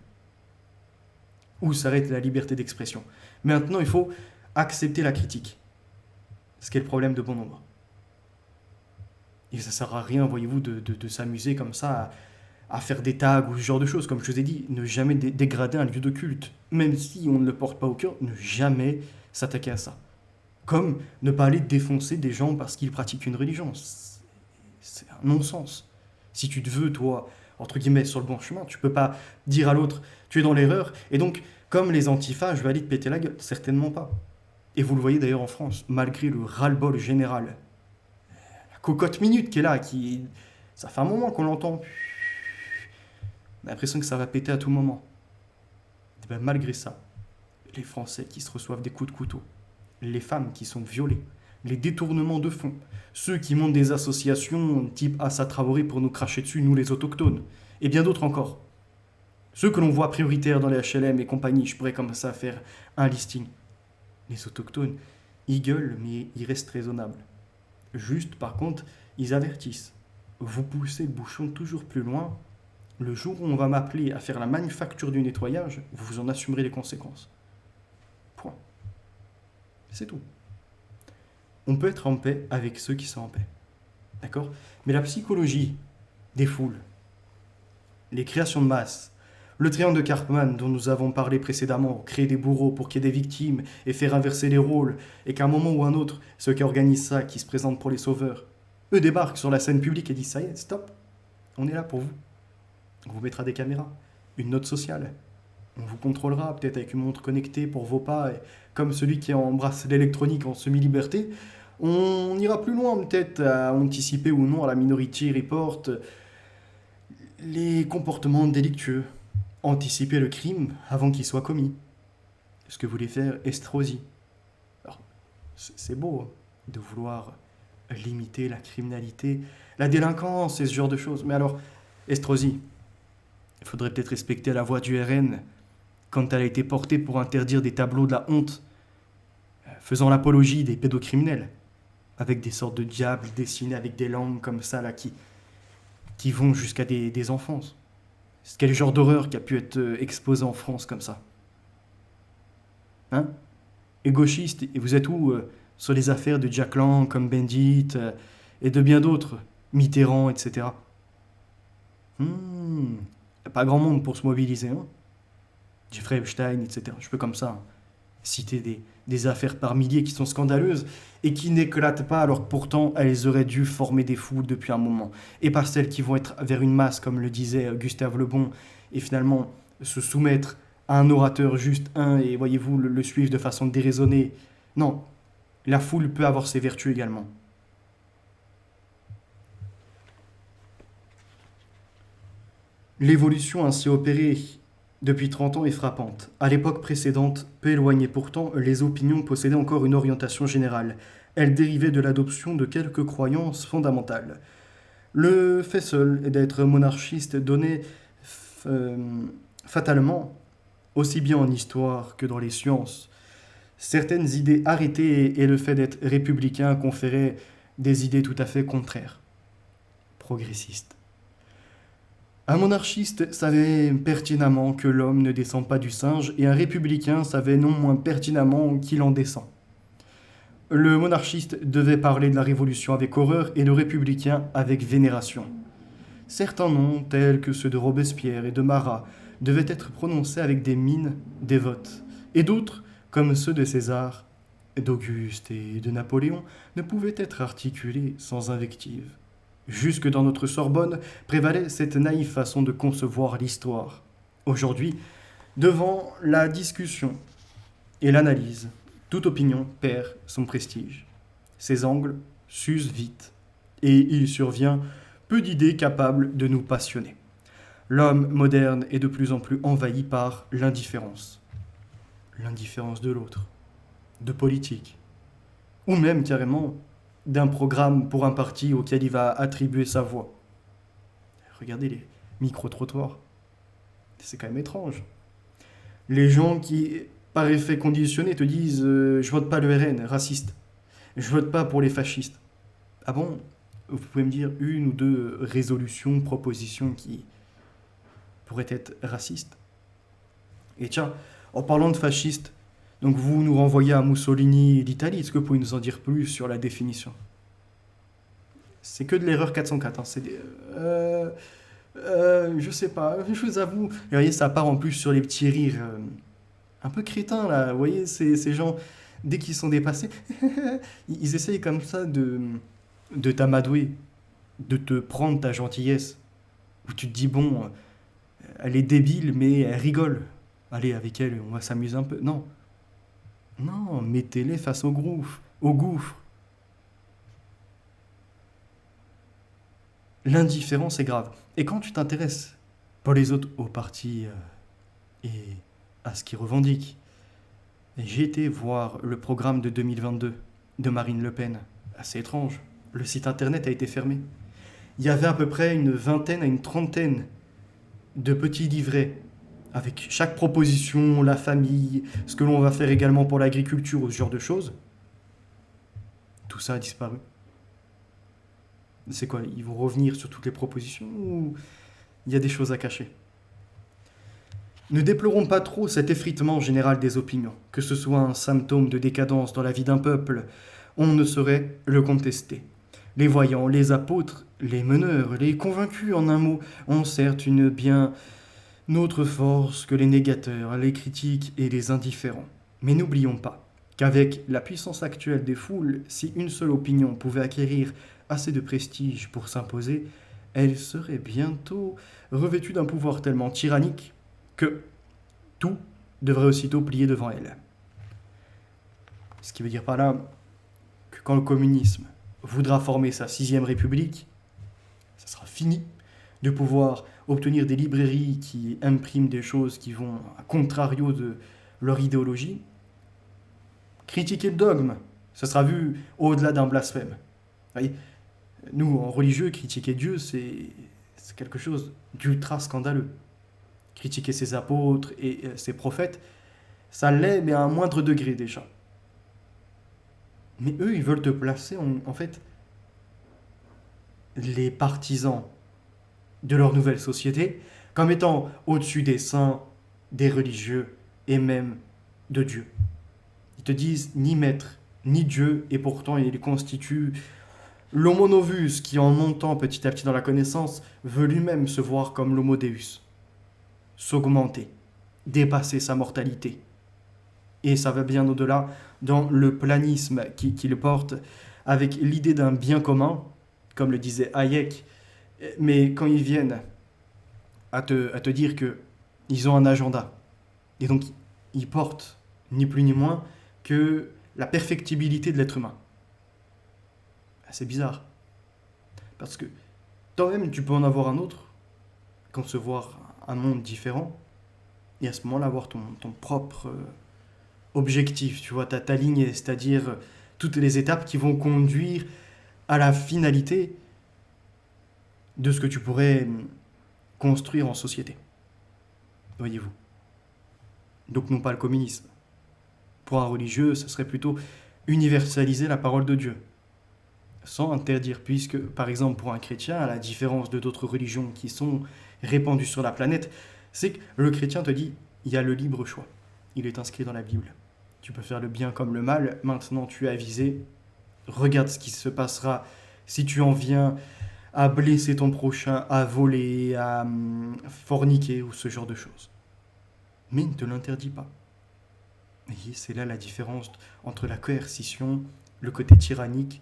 Où s'arrête la liberté d'expression. Maintenant, il faut accepter la critique. Ce qui est le problème de bon nombre. Et ça ne sert à rien, voyez-vous, de s'amuser comme ça à faire des tags ou ce genre de choses. Comme je vous ai dit, ne jamais dégrader un lieu de culte. Même si on ne le porte pas au cœur, ne jamais s'attaquer à ça. Comme ne pas aller défoncer des gens parce qu'ils pratiquent une religion. C'est un non-sens. Si tu te veux, toi, entre guillemets, sur le bon chemin, tu peux pas dire à l'autre, tu es dans l'erreur, et donc, comme les antifas, je vais aller te péter la gueule. Certainement pas. Et vous le voyez d'ailleurs en France, malgré le ras-le-bol général. La cocotte minute qui est là, ça fait un moment qu'on l'entend. On a l'impression que ça va péter à tout moment. Et bien, malgré ça, les Français qui se reçoivent des coups de couteau, les femmes qui sont violées, les détournements de fonds, ceux qui montent des associations type Assa Traoré pour nous cracher dessus, nous les autochtones, et bien d'autres encore. Ceux que l'on voit prioritaires dans les HLM et compagnie, je pourrais comme ça faire un listing. Les autochtones, ils gueulent, mais ils restent raisonnables. Juste, par contre, ils avertissent. Vous poussez le bouchon toujours plus loin, le jour où on va m'appeler à faire la manufacture du nettoyage, vous en assumerez les conséquences. Point. C'est tout. On peut être en paix avec ceux qui sont en paix. D'accord ? Mais la psychologie des foules, les créations de masse, le triangle de Karpman dont nous avons parlé précédemment, créer des bourreaux pour qu'il y ait des victimes et faire inverser les rôles, et qu'à un moment ou un autre, ceux qui organisent ça, qui se présentent pour les sauveurs, eux débarquent sur la scène publique et disent ça y est, stop, on est là pour vous. On vous mettra des caméras, une note sociale. On vous contrôlera peut-être avec une montre connectée pour vos pas, et comme celui qui embrasse l'électronique en semi-liberté. On ira plus loin peut-être à anticiper ou non à la Minority Report les comportements délictueux, anticiper le crime avant qu'il soit commis. Ce que voulait faire Estrosi. Alors, c'est beau hein, de vouloir limiter la criminalité, la délinquance et ce genre de choses. Mais alors, Estrosi, il faudrait peut-être respecter la voix du RN quand elle a été portée pour interdire des tableaux de la honte faisant l'apologie des pédocriminels, avec des sortes de diables dessinés avec des langues comme ça là qui vont jusqu'à des enfants. C'est quel genre d'horreur qui a pu être exposé en France comme ça? Hein? Et gauchistes, et vous êtes où sur les affaires de Jack Lang, comme Bendit, et de bien d'autres, Mitterrand, etc. Pas grand monde pour se mobiliser, hein? Jeffrey Epstein, etc. Je peux comme ça citer des affaires par milliers qui sont scandaleuses et qui n'éclatent pas alors que pourtant elles auraient dû former des foules depuis un moment. Et par celles qui vont être vers une masse, comme le disait Gustave Le Bon, et finalement se soumettre un orateur juste un et voyez-vous le suivre de façon déraisonnée. Non, la foule peut avoir ses vertus également. L'évolution ainsi opérée depuis 30 ans est frappante. À l'époque précédente, peu éloignée pourtant, les opinions possédaient encore une orientation générale. Elles dérivaient de l'adoption de quelques croyances fondamentales. Le fait seul d'être monarchiste donnait fatalement, aussi bien en histoire que dans les sciences, certaines idées arrêtées et le fait d'être républicain conférait des idées tout à fait contraires, progressistes. Un monarchiste savait pertinemment que l'homme ne descend pas du singe et un républicain savait non moins pertinemment qu'il en descend. Le monarchiste devait parler de la Révolution avec horreur et le républicain avec vénération. Certains noms, tels que ceux de Robespierre et de Marat, devaient être prononcés avec des mines dévotes, et d'autres, comme ceux de César, d'Auguste et de Napoléon, ne pouvaient être articulés sans invective. Jusque dans notre Sorbonne prévalait cette naïve façon de concevoir l'histoire. Aujourd'hui, devant la discussion et l'analyse, toute opinion perd son prestige. Ses angles s'usent vite, et il survient peu d'idées capables de nous passionner. L'homme moderne est de plus en plus envahi par l'indifférence. L'indifférence de l'autre, de politique, ou même carrément d'un programme pour un parti auquel il va attribuer sa voix. Regardez les micro-trottoirs. C'est quand même étrange. Les gens qui, par effet conditionné, te disent je vote pas le RN, raciste. Je vote pas pour les fascistes. Ah bon? Vous pouvez me dire une ou deux résolutions, propositions qui pourraient être racistes? Et tiens, en parlant de fascistes, donc vous nous renvoyez à Mussolini d'Italie, est-ce que vous pouvez nous en dire plus sur la définition? C'est que de l'erreur 404, hein. C'est des, je sais pas, je vous avoue. Et vous voyez, ça part en plus sur les petits rires un peu crétins, là. Vous voyez, ces gens, dès qu'ils sont dépassés, ils essayent comme ça de t'amadouer, de te prendre ta gentillesse. Où tu te dis, bon, elle est débile, mais elle rigole. Allez, avec elle, on va s'amuser un peu. Non. Non, mettez-les face au gouffre. Au gouffre. L'indifférence est grave. Et quand tu t'intéresses, pas les autres, aux partis et à ce qu'ils revendiquent, j'ai été voir le programme de 2022 de Marine Le Pen. Assez étrange. Le site internet a été fermé. Il y avait à peu près une vingtaine à une trentaine de petits livrets avec chaque proposition, la famille, ce que l'on va faire également pour l'agriculture ou ce genre de choses. Tout ça a disparu. C'est quoi? Ils vont revenir sur toutes les propositions ou il y a des choses à cacher? Ne déplorons pas trop cet effritement général des opinions. Que ce soit un symptôme de décadence dans la vie d'un peuple, on ne saurait le contester. Les voyants, les apôtres, les meneurs, les convaincus en un mot, ont certes une bien autre force que les négateurs, les critiques et les indifférents. Mais n'oublions pas qu'avec la puissance actuelle des foules, si une seule opinion pouvait acquérir assez de prestige pour s'imposer, elle serait bientôt revêtue d'un pouvoir tellement tyrannique que tout devrait aussitôt plier devant elle. Ce qui veut dire par là que quand le communisme voudra former sa 6e République, ça sera fini de pouvoir obtenir des librairies qui impriment des choses qui vont à contrario de leur idéologie. Critiquer le dogme, ça sera vu au-delà d'un blasphème. Vous voyez, nous, en religieux, critiquer Dieu, c'est quelque chose d'ultra scandaleux. Critiquer ses apôtres et ses prophètes, ça l'est, mais à un moindre degré déjà. Mais eux, ils veulent te placer, en fait, les partisans de leur nouvelle société comme étant au-dessus des saints, des religieux et même de Dieu. Ils te disent ni maître, ni Dieu, et pourtant ils constituent l'homo novus qui, en montant petit à petit dans la connaissance, veut lui-même se voir comme l'homo deus, s'augmenter, dépasser sa mortalité. Et ça va bien au-delà dans le planisme qui le porte avec l'idée d'un bien commun, comme le disait Hayek. Mais quand ils viennent à te dire qu'ils ont un agenda, Et donc, il porte ni plus ni moins que la perfectibilité de l'être humain. C'est bizarre. Parce que toi-même, tu peux en avoir un autre, concevoir un monde différent, et à ce moment-là, avoir ton propre objectif, tu vois, ta ligne, c'est-à-dire toutes les étapes qui vont conduire à la finalité de ce que tu pourrais construire en société. Voyez-vous. Donc non pas le communisme. Pour un religieux, ce serait plutôt universaliser la parole de Dieu, sans interdire, puisque, par exemple, pour un chrétien, à la différence de d'autres religions qui sont répandues sur la planète, c'est que le chrétien te dit, il y a le libre choix. Il est inscrit dans la Bible. Tu peux faire le bien comme le mal, maintenant tu es avisé, regarde ce qui se passera si tu en viens à blesser ton prochain, à voler, à forniquer ou ce genre de choses. Mais il ne te l'interdit pas. Et c'est là la différence entre la coercition, le côté tyrannique,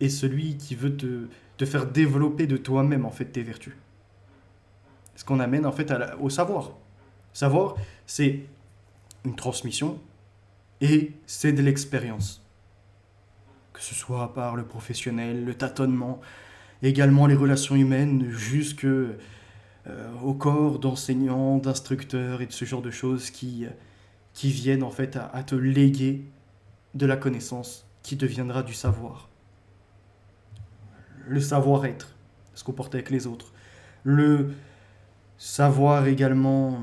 et celui qui veut te faire développer de toi-même en fait tes vertus. Ce qu'on amène en fait au savoir. Savoir, c'est une transmission et c'est de l'expérience. Que ce soit par le professionnel, le tâtonnement, également les relations humaines, jusque au corps d'enseignants, d'instructeurs et de ce genre de choses qui viennent en fait à te léguer de la connaissance qui deviendra du savoir. Le savoir-être, se comporter avec les autres. Le savoir également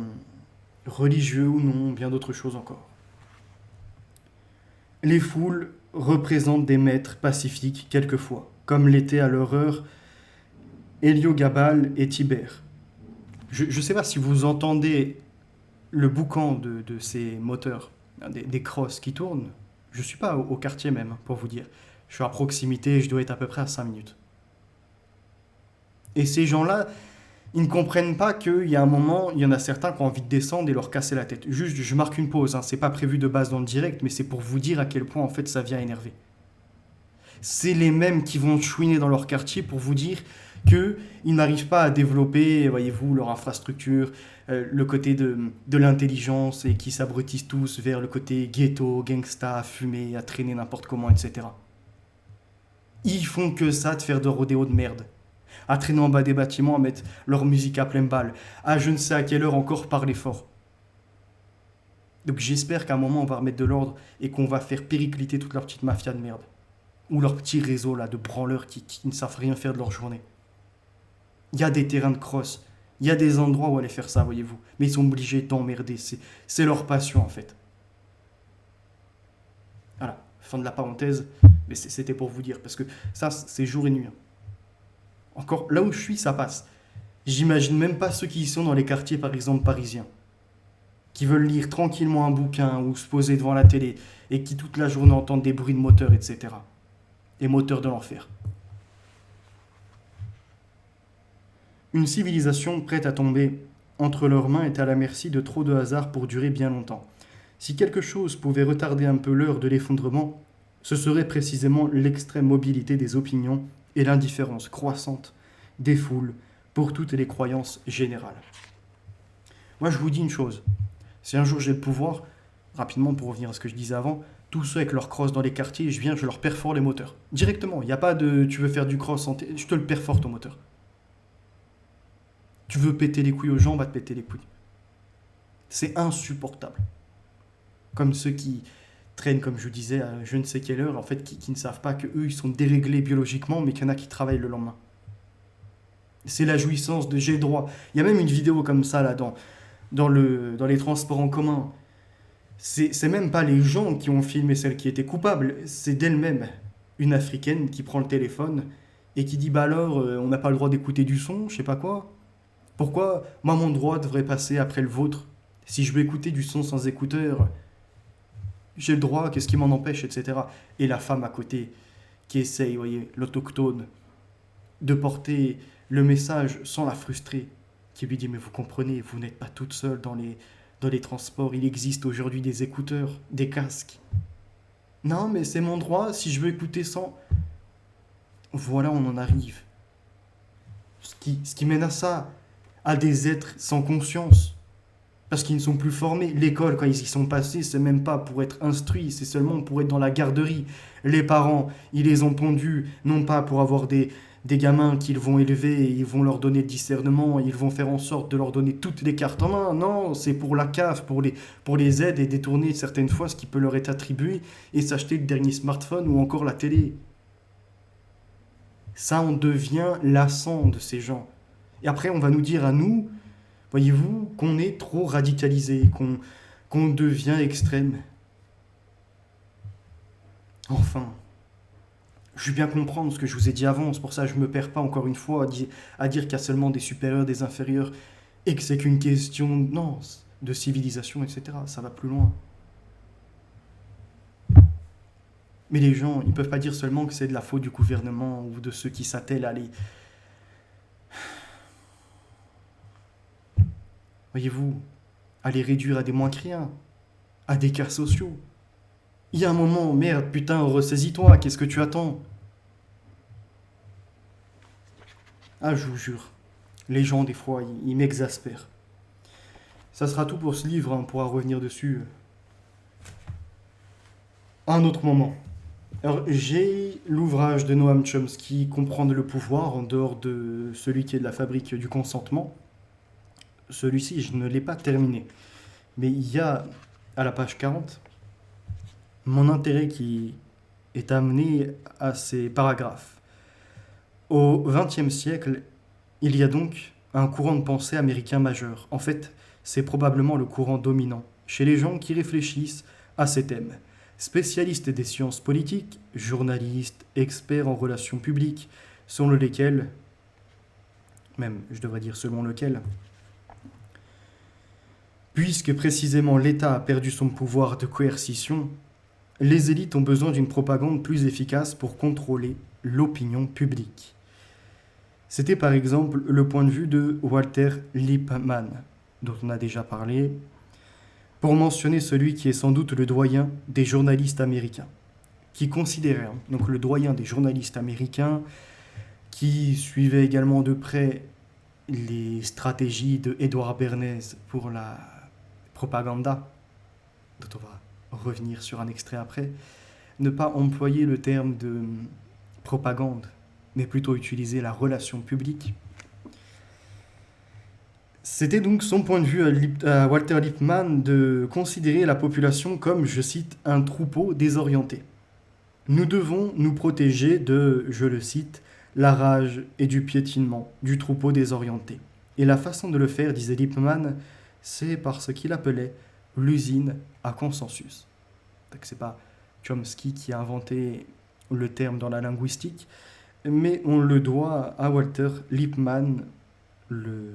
religieux ou non, bien d'autres choses encore. Les foules représentent des maîtres pacifiques quelquefois, comme l'étaient à leur heure Héliogabale et Tibère. Je ne sais pas si vous entendez le boucan de ces moteurs, des crosses qui tournent. Je ne suis pas au quartier même, pour vous dire. Je suis à proximité, je dois être à peu près à 5 minutes. Et ces gens-là, ils ne comprennent pas qu'il y a un moment, il y en a certains qui ont envie de descendre et leur casser la tête. Juste, je marque une pause, hein. C'est pas prévu de base dans le direct, mais c'est pour vous dire à quel point en fait ça vient énerver. C'est les mêmes qui vont chouiner dans leur quartier pour vous dire qu'ils n'arrivent pas à développer, voyez-vous, leur infrastructure, le côté de l'intelligence et qui s'abrutissent tous vers le côté ghetto, gangsta, à fumer, à traîner n'importe comment, etc. Ils font que ça de faire de rodéo de merde. À traîner en bas des bâtiments, à mettre leur musique à pleine balle, à je ne sais à quelle heure encore parler fort. Donc j'espère qu'à un moment on va remettre de l'ordre et qu'on va faire péricliter toute leur petite mafia de merde. Ou leur petit réseau là de branleurs qui ne savent rien faire de leur journée. Il y a des terrains de cross, il y a des endroits où aller faire ça, voyez-vous. Mais ils sont obligés d'emmerder, c'est leur passion en fait. Voilà, fin de la parenthèse, mais c'était pour vous dire, parce que ça c'est jour et nuit. Encore, là où je suis, ça passe. J'imagine même pas ceux qui sont dans les quartiers, par exemple, parisiens, qui veulent lire tranquillement un bouquin ou se poser devant la télé et qui toute la journée entendent des bruits de moteurs, etc. Les moteurs de l'enfer. Une civilisation prête à tomber entre leurs mains est à la merci de trop de hasard pour durer bien longtemps. Si quelque chose pouvait retarder un peu l'heure de l'effondrement, ce serait précisément l'extrême mobilité des opinions et l'indifférence croissante des foules pour toutes les croyances générales. Moi, je vous dis une chose. Si un jour j'ai le pouvoir, rapidement pour revenir à ce que je disais avant, tous ceux avec leur cross dans les quartiers, je leur perfore les moteurs. Directement, il n'y a pas de tu veux faire du cross, je te le perfore ton moteur. Tu veux péter les couilles aux gens, on va te péter les couilles. C'est insupportable. Comme ceux qui traînent, comme je vous disais, à je ne sais quelle heure, en fait, qui ne savent pas qu'eux, ils sont déréglés biologiquement, mais qu'il y en a qui travaillent le lendemain. C'est la jouissance de j'ai droit. Il y a même une vidéo comme ça, là, dans les transports en commun. C'est même pas les gens qui ont filmé celle qui était coupable, c'est d'elle-même. Une Africaine qui prend le téléphone et qui dit bah alors, on n'a pas le droit d'écouter du son, je sais pas quoi. Pourquoi moi mon droit devrait passer après le vôtre? Si je veux écouter du son sans écouteur, j'ai le droit, qu'est-ce qui m'en empêche, etc. Et la femme à côté qui essaye, voyez, l'autochtone, de porter le message sans la frustrer, qui lui dit mais vous comprenez, vous n'êtes pas toute seule dans les transports, il existe aujourd'hui des écouteurs, des casques. Non mais c'est mon droit, si je veux écouter sans... Voilà, on en arrive. Ce qui mène à ça, à des êtres sans conscience, Parce qu'ils ne sont plus formés. L'école, quand ils y sont passés, c'est même pas pour être instruits, c'est seulement pour être dans la garderie. Les parents, ils les ont pondus, non pas pour avoir des gamins qu'ils vont élever et ils vont leur donner le discernement, ils vont faire en sorte de leur donner toutes les cartes en main. Non, c'est pour la CAF, pour les aides et détourner certaines fois ce qui peut leur être attribué et s'acheter le dernier smartphone ou encore la télé. Ça, on devient lassant de ces gens. Et après, on va nous dire à nous, voyez-vous, qu'on est trop radicalisé, qu'on devient extrême. Enfin, je veux bien comprendre ce que je vous ai dit avant, c'est pour ça que je ne me perds pas encore une fois à dire qu'il y a seulement des supérieurs, des inférieurs, et que c'est qu'une question, non, de civilisation, etc. Ça va plus loin. Mais les gens, ils ne peuvent pas dire seulement que c'est de la faute du gouvernement ou de ceux qui s'attellent à les... Voyez-vous, à les réduire à des moins que rien, à des cas sociaux. Il y a un moment, merde, putain, ressaisis-toi, qu'est-ce que tu attends? Ah, je vous jure, les gens, des fois, ils m'exaspèrent. Ça sera tout pour ce livre, hein, on pourra revenir dessus à un autre moment. Alors, j'ai l'ouvrage de Noam Chomsky, Comprendre le pouvoir, en dehors de celui qui est de la fabrique du consentement. Celui-ci, je ne l'ai pas terminé. Mais il y a, à la page 40, mon intérêt qui est amené à ces paragraphes. Au XXe siècle, il y a donc un courant de pensée américain majeur. En fait, c'est probablement le courant dominant chez les gens qui réfléchissent à ces thèmes. Spécialistes des sciences politiques, journalistes, experts en relations publiques, selon lesquels, même je devrais dire selon lequel, puisque précisément l'État a perdu son pouvoir de coercition, les élites ont besoin d'une propagande plus efficace pour contrôler l'opinion publique. C'était par exemple le point de vue de Walter Lippmann, dont on a déjà parlé, pour mentionner celui qui est sans doute le doyen des journalistes américains, qui considérait, donc le doyen des journalistes américains, qui suivait également de près les stratégies de Edward Bernays pour la propaganda, dont on va revenir sur un extrait après, ne pas employer le terme de propagande, mais plutôt utiliser la relation publique. C'était donc son point de vue à Walter Lippmann de considérer la population comme, je cite, un troupeau désorienté. Nous devons nous protéger de, je le cite, la rage et du piétinement du troupeau désorienté. Et la façon de le faire, disait Lippmann, c'est par ce qu'il appelait l'usine à consensus. Donc c'est pas Chomsky qui a inventé le terme dans la linguistique, mais on le doit à Walter Lippmann, le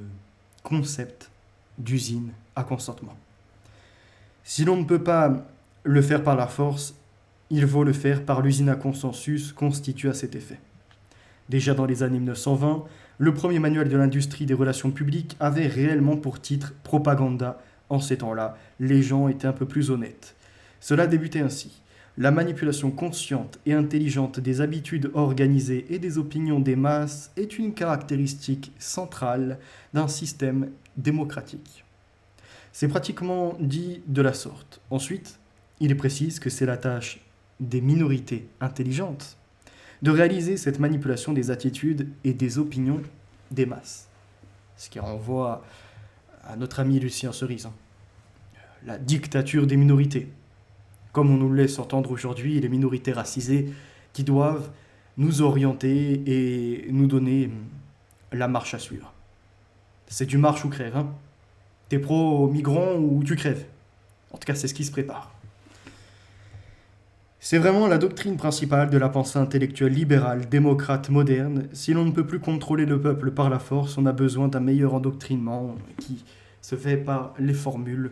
concept d'usine à consentement. Si l'on ne peut pas le faire par la force, il vaut le faire par l'usine à consensus constituée à cet effet. Déjà dans les années 1920, le premier manuel de l'industrie des relations publiques avait réellement pour titre Propaganda. En ces temps-là, les gens étaient un peu plus honnêtes. Cela débutait ainsi. La manipulation consciente et intelligente des habitudes organisées et des opinions des masses est une caractéristique centrale d'un système démocratique. C'est pratiquement dit de la sorte. Ensuite, il précise que c'est la tâche des minorités intelligentes de réaliser cette manipulation des attitudes et des opinions des masses. Ce qui renvoie à notre ami Lucien Cerise. La dictature des minorités. Comme on nous le laisse entendre aujourd'hui, les minorités racisées qui doivent nous orienter et nous donner la marche à suivre. C'est du marche ou crève. Hein. T'es pro-migrant ou tu crèves. En tout cas, c'est ce qui se prépare. C'est vraiment la doctrine principale de la pensée intellectuelle libérale, démocrate, moderne. Si l'on ne peut plus contrôler le peuple par la force, on a besoin d'un meilleur endoctrinement qui se fait par les formules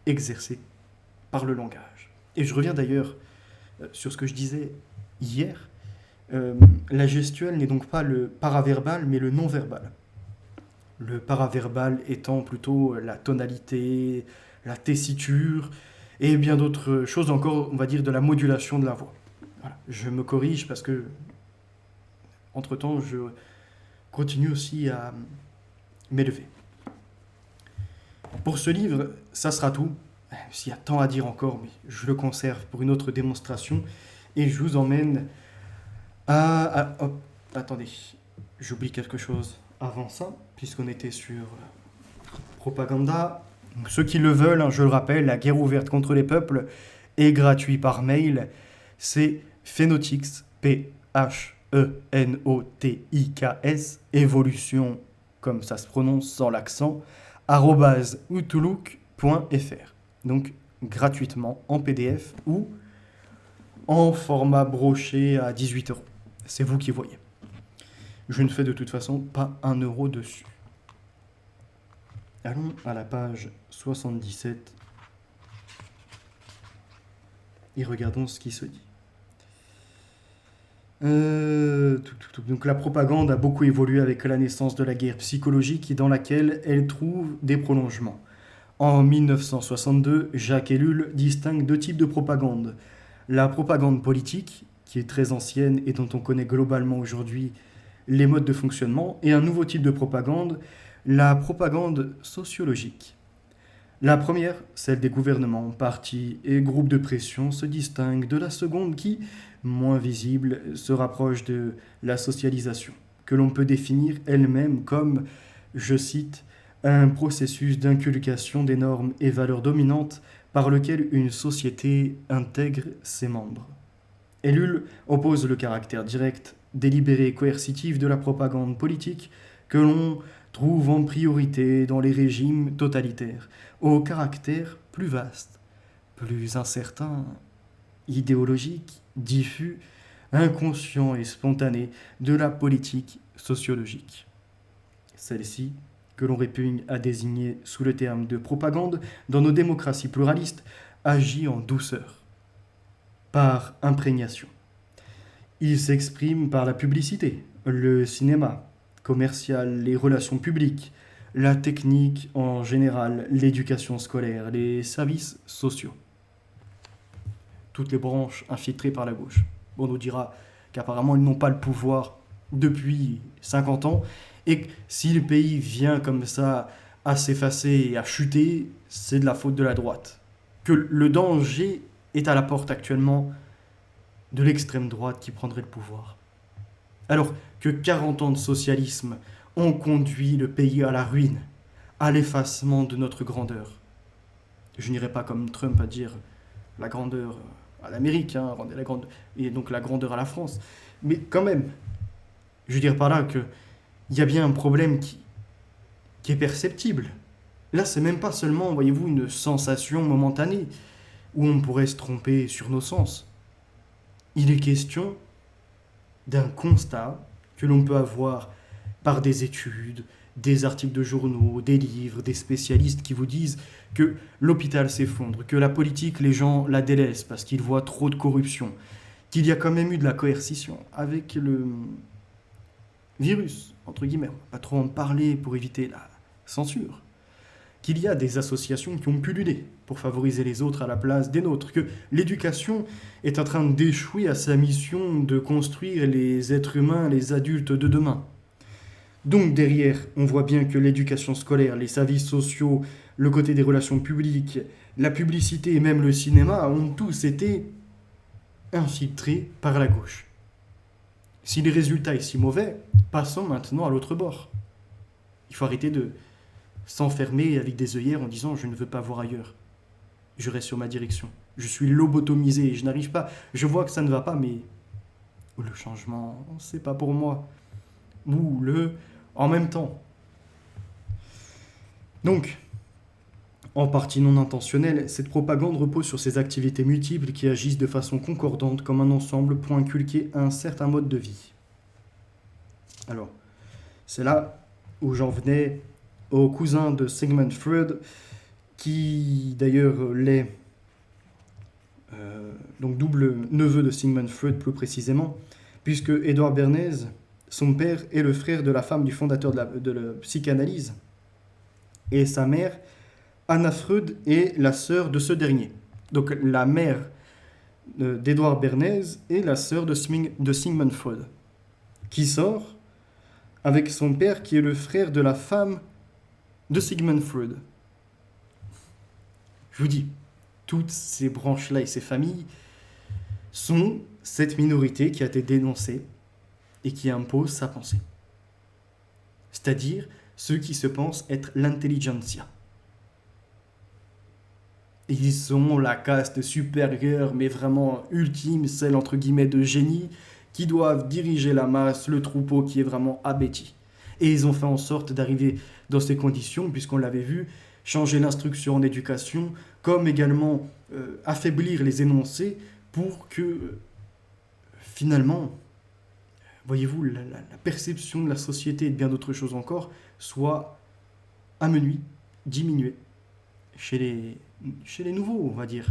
exercées par le langage. Et je reviens d'ailleurs sur ce que je disais hier. La gestuelle n'est donc pas le paraverbal, mais le non-verbal. Le paraverbal étant plutôt la tonalité, la tessiture, et bien d'autres choses encore, on va dire, de la modulation de la voix. Voilà. Je me corrige parce que, entre-temps, je continue aussi à m'élever. Pour ce livre, ça sera tout. S'il y a tant à dire encore, mais je le conserve pour une autre démonstration. Et je vous emmène hop, attendez, j'oublie quelque chose avant ça, puisqu'on était sur propaganda. Donc, ceux qui le veulent, hein, je le rappelle, la guerre ouverte contre les peuples est gratuit par mail. C'est Phenotix, Phenotix, évolution, comme ça se prononce sans l'accent, @outlook.fr. Donc gratuitement en PDF ou en format broché à 18 €. C'est vous qui voyez. Je ne fais de toute façon pas 1 € dessus. Allons à la page 77 et regardons ce qui se dit. Donc la propagande a beaucoup évolué avec la naissance de la guerre psychologique dans laquelle elle trouve des prolongements. En 1962, Jacques Ellul distingue 2 types de propagande. La propagande politique, qui est très ancienne et dont on connaît globalement aujourd'hui les modes de fonctionnement, et un nouveau type de propagande, la propagande sociologique. La première, celle des gouvernements, partis et groupes de pression, se distingue de la seconde qui, moins visible, se rapproche de la socialisation, que l'on peut définir elle-même comme, je cite, un processus d'inculcation des normes et valeurs dominantes par lequel une société intègre ses membres. Ellul oppose le caractère direct, délibéré et coercitif de la propagande politique que l'on trouve en priorité dans les régimes totalitaires, au caractère plus vaste, plus incertain, idéologique, diffus, inconscient et spontané de la politique sociologique. Celle-ci, que l'on répugne à désigner sous le terme de propagande, dans nos démocraties pluralistes, agit en douceur, par imprégnation. Il s'exprime par la publicité, le cinéma commercial, les relations publiques, la technique en général, l'éducation scolaire, les services sociaux. Toutes les branches infiltrées par la gauche. On nous dira qu'apparemment ils n'ont pas le pouvoir depuis 50 ans et que si le pays vient comme ça à s'effacer et à chuter, c'est de la faute de la droite. Que le danger est à la porte actuellement de l'extrême droite qui prendrait le pouvoir. Alors que 40 ans de socialisme ont conduit le pays à la ruine, à l'effacement de notre grandeur. Je n'irai pas comme Trump à dire la grandeur à l'Amérique, hein, et donc la grandeur à la France. Mais quand même, je veux dire par là qu'il y a bien un problème qui est perceptible. Là, c'est même pas seulement, voyez-vous, une sensation momentanée où on pourrait se tromper sur nos sens. Il est question d'un constat que l'on peut avoir par des études, des articles de journaux, des livres, des spécialistes qui vous disent que l'hôpital s'effondre, que la politique, les gens la délaissent parce qu'ils voient trop de corruption, qu'il y a quand même eu de la coercition avec le virus, entre guillemets, on va pas trop en parler pour éviter la censure, qu'il y a des associations qui ont pullulé pour favoriser les autres à la place des nôtres, que l'éducation est en train d'échouer à sa mission de construire les êtres humains, les adultes de demain. Donc derrière, on voit bien que l'éducation scolaire, les services sociaux, le côté des relations publiques, la publicité et même le cinéma ont tous été infiltrés par la gauche. Si les résultats sont si mauvais, passons maintenant à l'autre bord. Il faut arrêter de s'enfermer avec des œillères en disant « je ne veux pas voir ailleurs ». Je reste sur ma direction. Je suis lobotomisé, je n'arrive pas. Je vois que ça ne va pas, mais le changement, c'est pas pour moi. Ou en même temps. Donc, en partie non intentionnelle, cette propagande repose sur ces activités multiples qui agissent de façon concordante comme un ensemble pour inculquer un certain mode de vie. Alors, c'est là où j'en venais au cousin de Sigmund Freud, qui d'ailleurs l'est, donc double neveu de Sigmund Freud plus précisément, puisque Édouard Bernays, son père, est le frère de la femme du fondateur de la psychanalyse, et sa mère, Anna Freud, est la sœur de ce dernier. Donc la mère d'Édouard Bernays est la sœur de Sigmund Freud, qui sort avec son père qui est le frère de la femme de Sigmund Freud. Je vous dis, toutes ces branches-là et ces familles sont cette minorité qui a été dénoncée et qui impose sa pensée. C'est-à-dire ceux qui se pensent être l'intelligentsia. Ils sont la caste supérieure, mais vraiment ultime, celle entre guillemets de génie, qui doivent diriger la masse, le troupeau qui est vraiment abéti. Et ils ont fait en sorte d'arriver dans ces conditions, puisqu'on l'avait vu, changer l'instruction en éducation, comme également affaiblir les énoncés pour que finalement, voyez-vous, la perception de la société et de bien d'autres choses encore soit amenuie, diminuée chez les nouveaux, on va dire,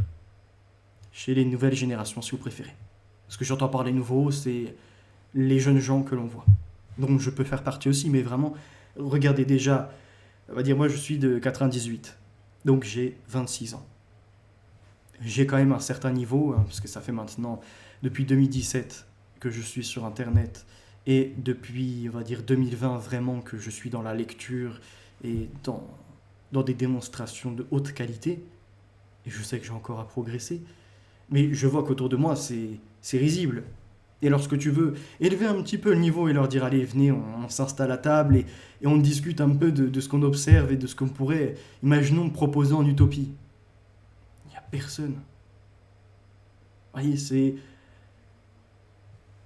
chez les nouvelles générations si vous préférez. Ce que j'entends par les nouveaux, c'est les jeunes gens que l'on voit. Donc je peux faire partie aussi, mais vraiment, regardez déjà, on va dire moi je suis de 98, donc j'ai 26 ans. J'ai quand même un certain niveau, parce que ça fait maintenant depuis 2017 que je suis sur Internet, et depuis, on va dire, 2020, vraiment que je suis dans la lecture et dans des démonstrations de haute qualité, et je sais que j'ai encore à progresser, mais je vois qu'autour de moi, c'est risible. Et lorsque tu veux élever un petit peu le niveau et leur dire, allez, venez, on s'installe à table et on discute un peu de ce qu'on observe et de ce qu'on pourrait, imaginons, proposer en utopie. Il n'y a personne. Vous voyez, c'est...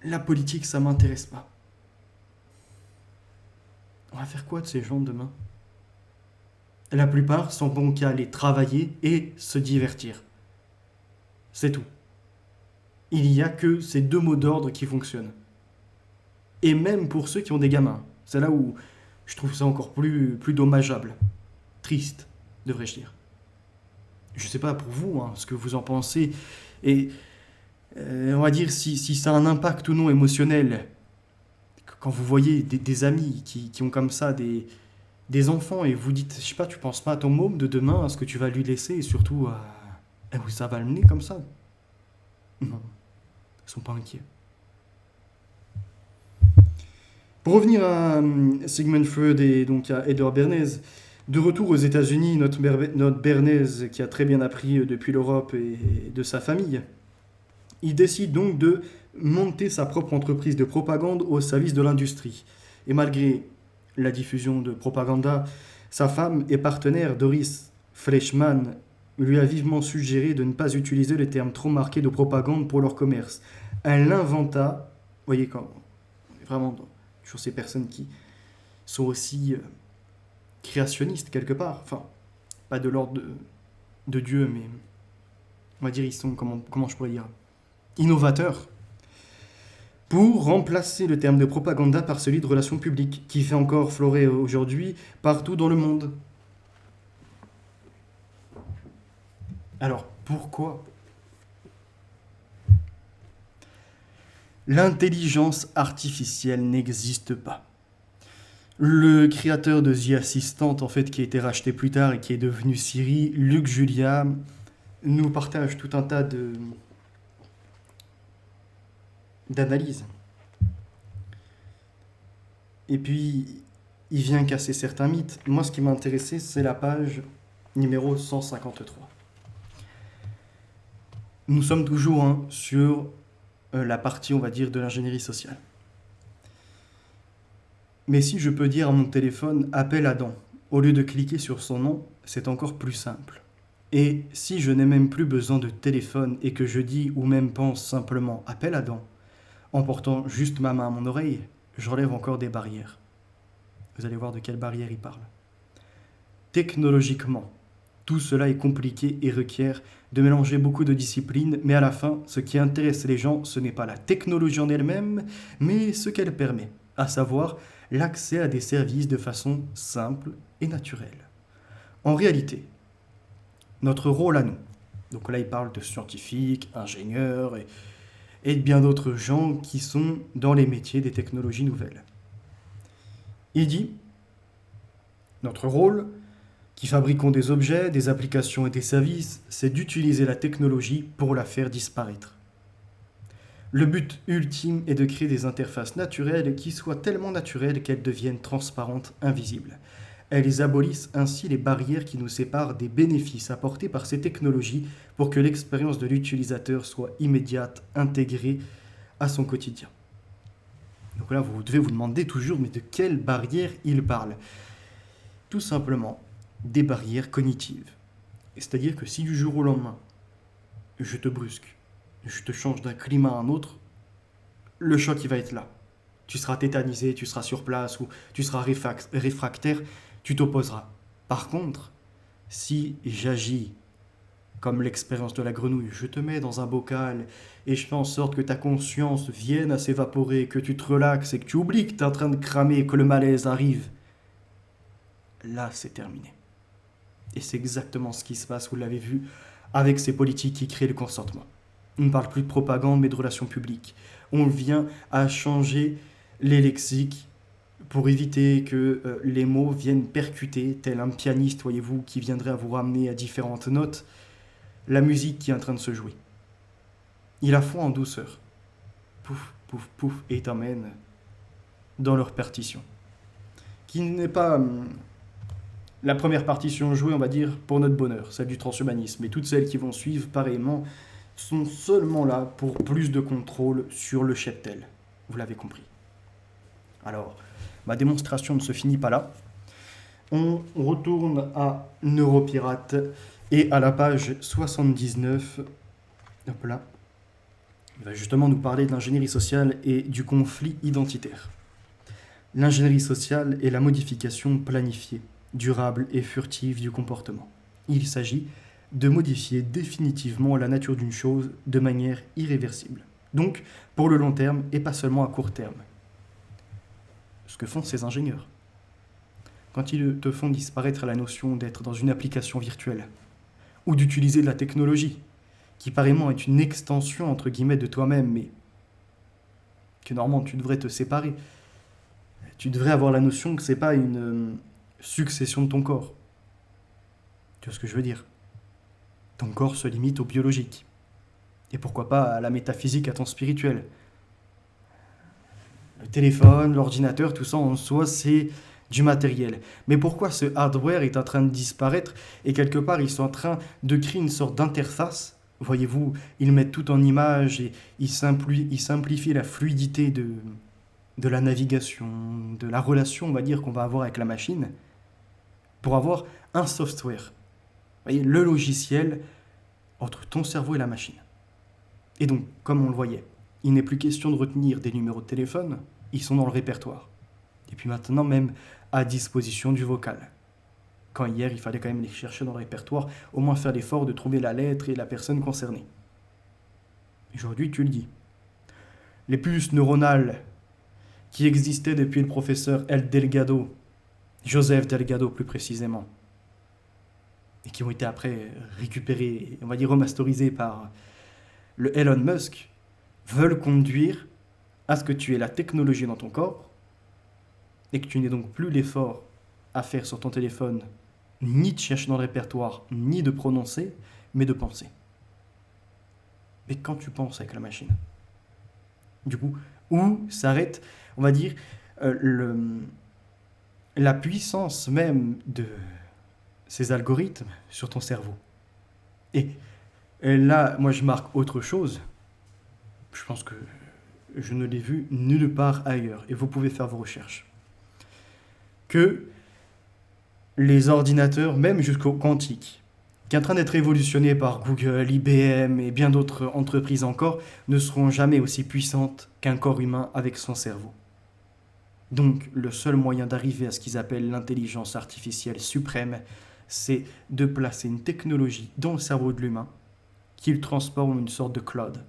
La politique, ça m'intéresse pas. On va faire quoi de ces gens demain? La plupart sont bons qu'à aller travailler et se divertir. C'est tout. Il n'y a que ces deux mots d'ordre qui fonctionnent. Et même pour ceux qui ont des gamins. C'est là où je trouve ça encore plus dommageable. Triste, devrais-je dire. Je ne sais pas pour vous, ce que vous en pensez. Et on va dire si ça a un impact ou non émotionnel. Quand vous voyez des amis qui ont comme ça des enfants et vous dites, je sais pas, tu penses pas à ton môme de demain, à ce que tu vas lui laisser et surtout à où ça va le mener comme ça. Non, ils sont pas inquiets. Pour revenir à Sigmund Freud et donc à Edward Bernays, de retour aux États-Unis, notre Bernays, qui a très bien appris depuis l'Europe et de sa famille, il décide donc de monter sa propre entreprise de propagande au service de l'industrie. Et malgré la diffusion de propaganda, sa femme et partenaire Doris Fleischmann lui a vivement suggéré de ne pas utiliser les termes trop marqués de propagande pour leur commerce. Elle l'inventa, vous voyez, quand vraiment sur ces personnes qui sont aussi créationnistes quelque part, enfin, pas de l'ordre de Dieu, mais on va dire ils sont, comment je pourrais dire, innovateurs, pour remplacer le terme de propaganda par celui de relations publiques, qui fait encore florer aujourd'hui partout dans le monde. Alors, pourquoi l'intelligence artificielle n'existe pas? Le créateur de The Assistant, en fait, qui a été racheté plus tard et qui est devenu Siri, Luc Julia, nous partage tout un tas d'analyses. Et puis, il vient casser certains mythes. Moi, ce qui m'a intéressé, c'est la page numéro 153. Nous sommes toujours sur la partie, on va dire, de l'ingénierie sociale. Mais si je peux dire à mon téléphone « Appelle Adam », au lieu de cliquer sur son nom, c'est encore plus simple. Et si je n'ai même plus besoin de téléphone et que je dis ou même pense simplement « Appelle Adam », en portant juste ma main à mon oreille, j'enlève encore des barrières. Vous allez voir de quelles barrières il parle. Technologiquement, tout cela est compliqué et requiert de mélanger beaucoup de disciplines, mais à la fin, ce qui intéresse les gens, ce n'est pas la technologie en elle-même, mais ce qu'elle permet, à savoir l'accès à des services de façon simple et naturelle. En réalité, notre rôle à nous, donc là il parle de scientifiques, ingénieurs et de bien d'autres gens qui sont dans les métiers des technologies nouvelles. Il dit, notre rôle, qui fabriquons des objets, des applications et des services, c'est d'utiliser la technologie pour la faire disparaître. Le but ultime est de créer des interfaces naturelles qui soient tellement naturelles qu'elles deviennent transparentes, invisibles. Elles abolissent ainsi les barrières qui nous séparent des bénéfices apportés par ces technologies pour que l'expérience de l'utilisateur soit immédiate, intégrée à son quotidien. Donc là, vous devez vous demander toujours, mais de quelles barrières il parle? Tout simplement, des barrières cognitives. C'est-à-dire que si du jour au lendemain, je te brusque, je te change d'un climat à un autre, le choc il va être là. Tu seras tétanisé, tu seras sur place ou tu seras réfractaire, tu t'opposeras. Par contre, si j'agis comme l'expérience de la grenouille, je te mets dans un bocal et je fais en sorte que ta conscience vienne à s'évaporer, que tu te relaxes et que tu oublies que tu es en train de cramer, que le malaise arrive, là c'est terminé. Et c'est exactement ce qui se passe, vous l'avez vu, avec ces politiques qui créent le consentement. On ne parle plus de propagande mais de relations publiques. On vient à changer les lexiques pour éviter que les mots viennent percuter, tel un pianiste, voyez-vous, qui viendrait à vous ramener à différentes notes, la musique qui est en train de se jouer. Il la font en douceur. Pouf, pouf, pouf, et t'emmène dans leur partition. Qui n'est pas la première partition jouée, on va dire, pour notre bonheur, celle du transhumanisme. Et toutes celles qui vont suivre, pareillement, sont seulement là pour plus de contrôle sur le cheptel. Vous l'avez compris. Alors, ma démonstration ne se finit pas là. On retourne à Neuropirate et à la page 79. Hop là. Il va justement nous parler de l'ingénierie sociale et du conflit identitaire. L'ingénierie sociale est la modification planifiée, durable et furtive du comportement. Il s'agit de modifier définitivement la nature d'une chose de manière irréversible. Donc, pour le long terme et pas seulement à court terme. Ce que font ces ingénieurs. Quand ils te font disparaître la notion d'être dans une application virtuelle, ou d'utiliser de la technologie, qui pareillement est une extension entre guillemets de toi-même, mais que normalement tu devrais te séparer. Tu devrais avoir la notion que c'est pas une succession de ton corps. Tu vois ce que je veux dire? Ton corps se limite au biologique. Et pourquoi pas à la métaphysique, à ton spirituel. Le téléphone, l'ordinateur, tout ça en soi, c'est du matériel. Mais pourquoi ce hardware est en train de disparaître et quelque part ils sont en train de créer une sorte d'interface? Voyez-vous, ils mettent tout en image et ils simplifient la fluidité de la navigation, de la relation, on va dire, qu'on va avoir avec la machine, pour avoir un software. Vous voyez, le logiciel entre ton cerveau et la machine. Et donc, comme on le voyait, il n'est plus question de retenir des numéros de téléphone, ils sont dans le répertoire. Et puis maintenant, même à disposition du vocal. Quand hier, il fallait quand même les chercher dans le répertoire, au moins faire l'effort de trouver la lettre et la personne concernée. Aujourd'hui, tu le dis. Les puces neuronales qui existaient depuis le professeur El Delgado, Joseph Delgado plus précisément, et qui ont été après récupérées, on va dire remasterisées par le Elon Musk, veulent conduire à ce que tu aies la technologie dans ton corps et que tu n'aies donc plus l'effort à faire sur ton téléphone, ni de chercher dans le répertoire, ni de prononcer, mais de penser. Mais quand tu penses avec la machine, du coup, où s'arrête, on va dire, la puissance même de ces algorithmes sur ton cerveau. Et là, moi je marque autre chose. Je pense que je ne l'ai vu nulle part ailleurs, et vous pouvez faire vos recherches. Que les ordinateurs, même jusqu'au quantique, qui est en train d'être révolutionné par Google, IBM et bien d'autres entreprises encore, ne seront jamais aussi puissantes qu'un corps humain avec son cerveau. Donc, le seul moyen d'arriver à ce qu'ils appellent l'intelligence artificielle suprême, c'est de placer une technologie dans le cerveau de l'humain qu'il transforme en une sorte de cloud,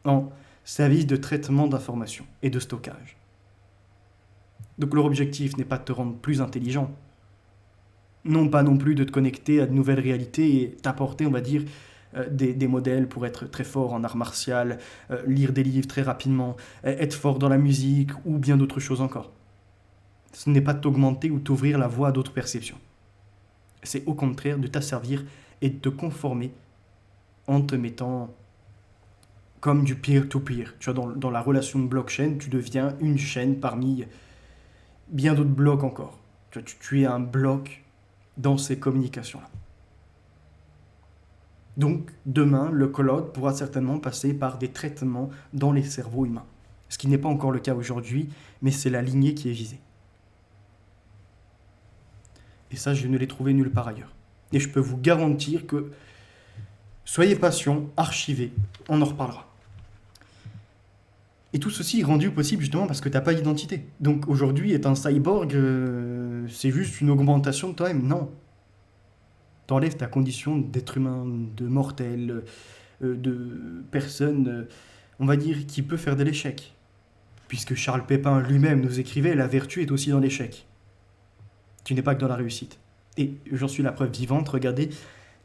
en service de traitement d'informations et de stockage. Donc leur objectif n'est pas de te rendre plus intelligent, non pas non plus de te connecter à de nouvelles réalités et t'apporter, on va dire, des modèles pour être très fort en art martial, lire des livres très rapidement, être fort dans la musique ou bien d'autres choses encore. Ce n'est pas de t'augmenter ou t'ouvrir la voie à d'autres perceptions. C'est au contraire de t'asservir et de te conformer en te mettant comme du peer-to-peer. Tu vois, dans la relation de blockchain, tu deviens une chaîne parmi bien d'autres blocs encore. Tu es un bloc dans ces communications-là. Donc, demain, le cloud pourra certainement passer par des traitements dans les cerveaux humains. Ce qui n'est pas encore le cas aujourd'hui, mais c'est la lignée qui est visée. Et ça, je ne l'ai trouvé nulle part ailleurs. Et je peux vous garantir que, soyez patient, archivez, on en reparlera. Et tout ceci est rendu possible justement parce que tu n'as pas d'identité. Donc aujourd'hui, être un cyborg, c'est juste une augmentation de toi-même. Non. T'enlèves ta condition d'être humain, de mortel, de personne, on va dire, qui peut faire de l'échec. Puisque Charles Pépin lui-même nous écrivait « La vertu est aussi dans l'échec ». Tu n'es pas que dans la réussite. Et j'en suis la preuve vivante. Regardez,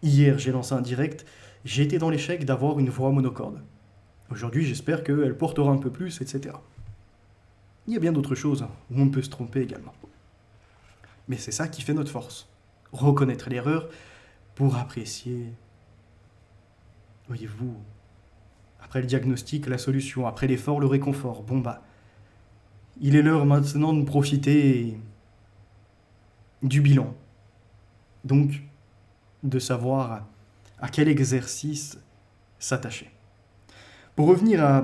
hier, j'ai lancé un direct. J'ai été dans l'échec d'avoir une voix monocorde. Aujourd'hui, j'espère qu'elle portera un peu plus, etc. Il y a bien d'autres choses où on peut se tromper également. Mais c'est ça qui fait notre force. Reconnaître l'erreur pour apprécier, voyez-vous, après le diagnostic, la solution, après l'effort, le réconfort. Bon bah, il est l'heure maintenant de profiter du bilan. Donc, de savoir à quel exercice s'attacher. Pour revenir à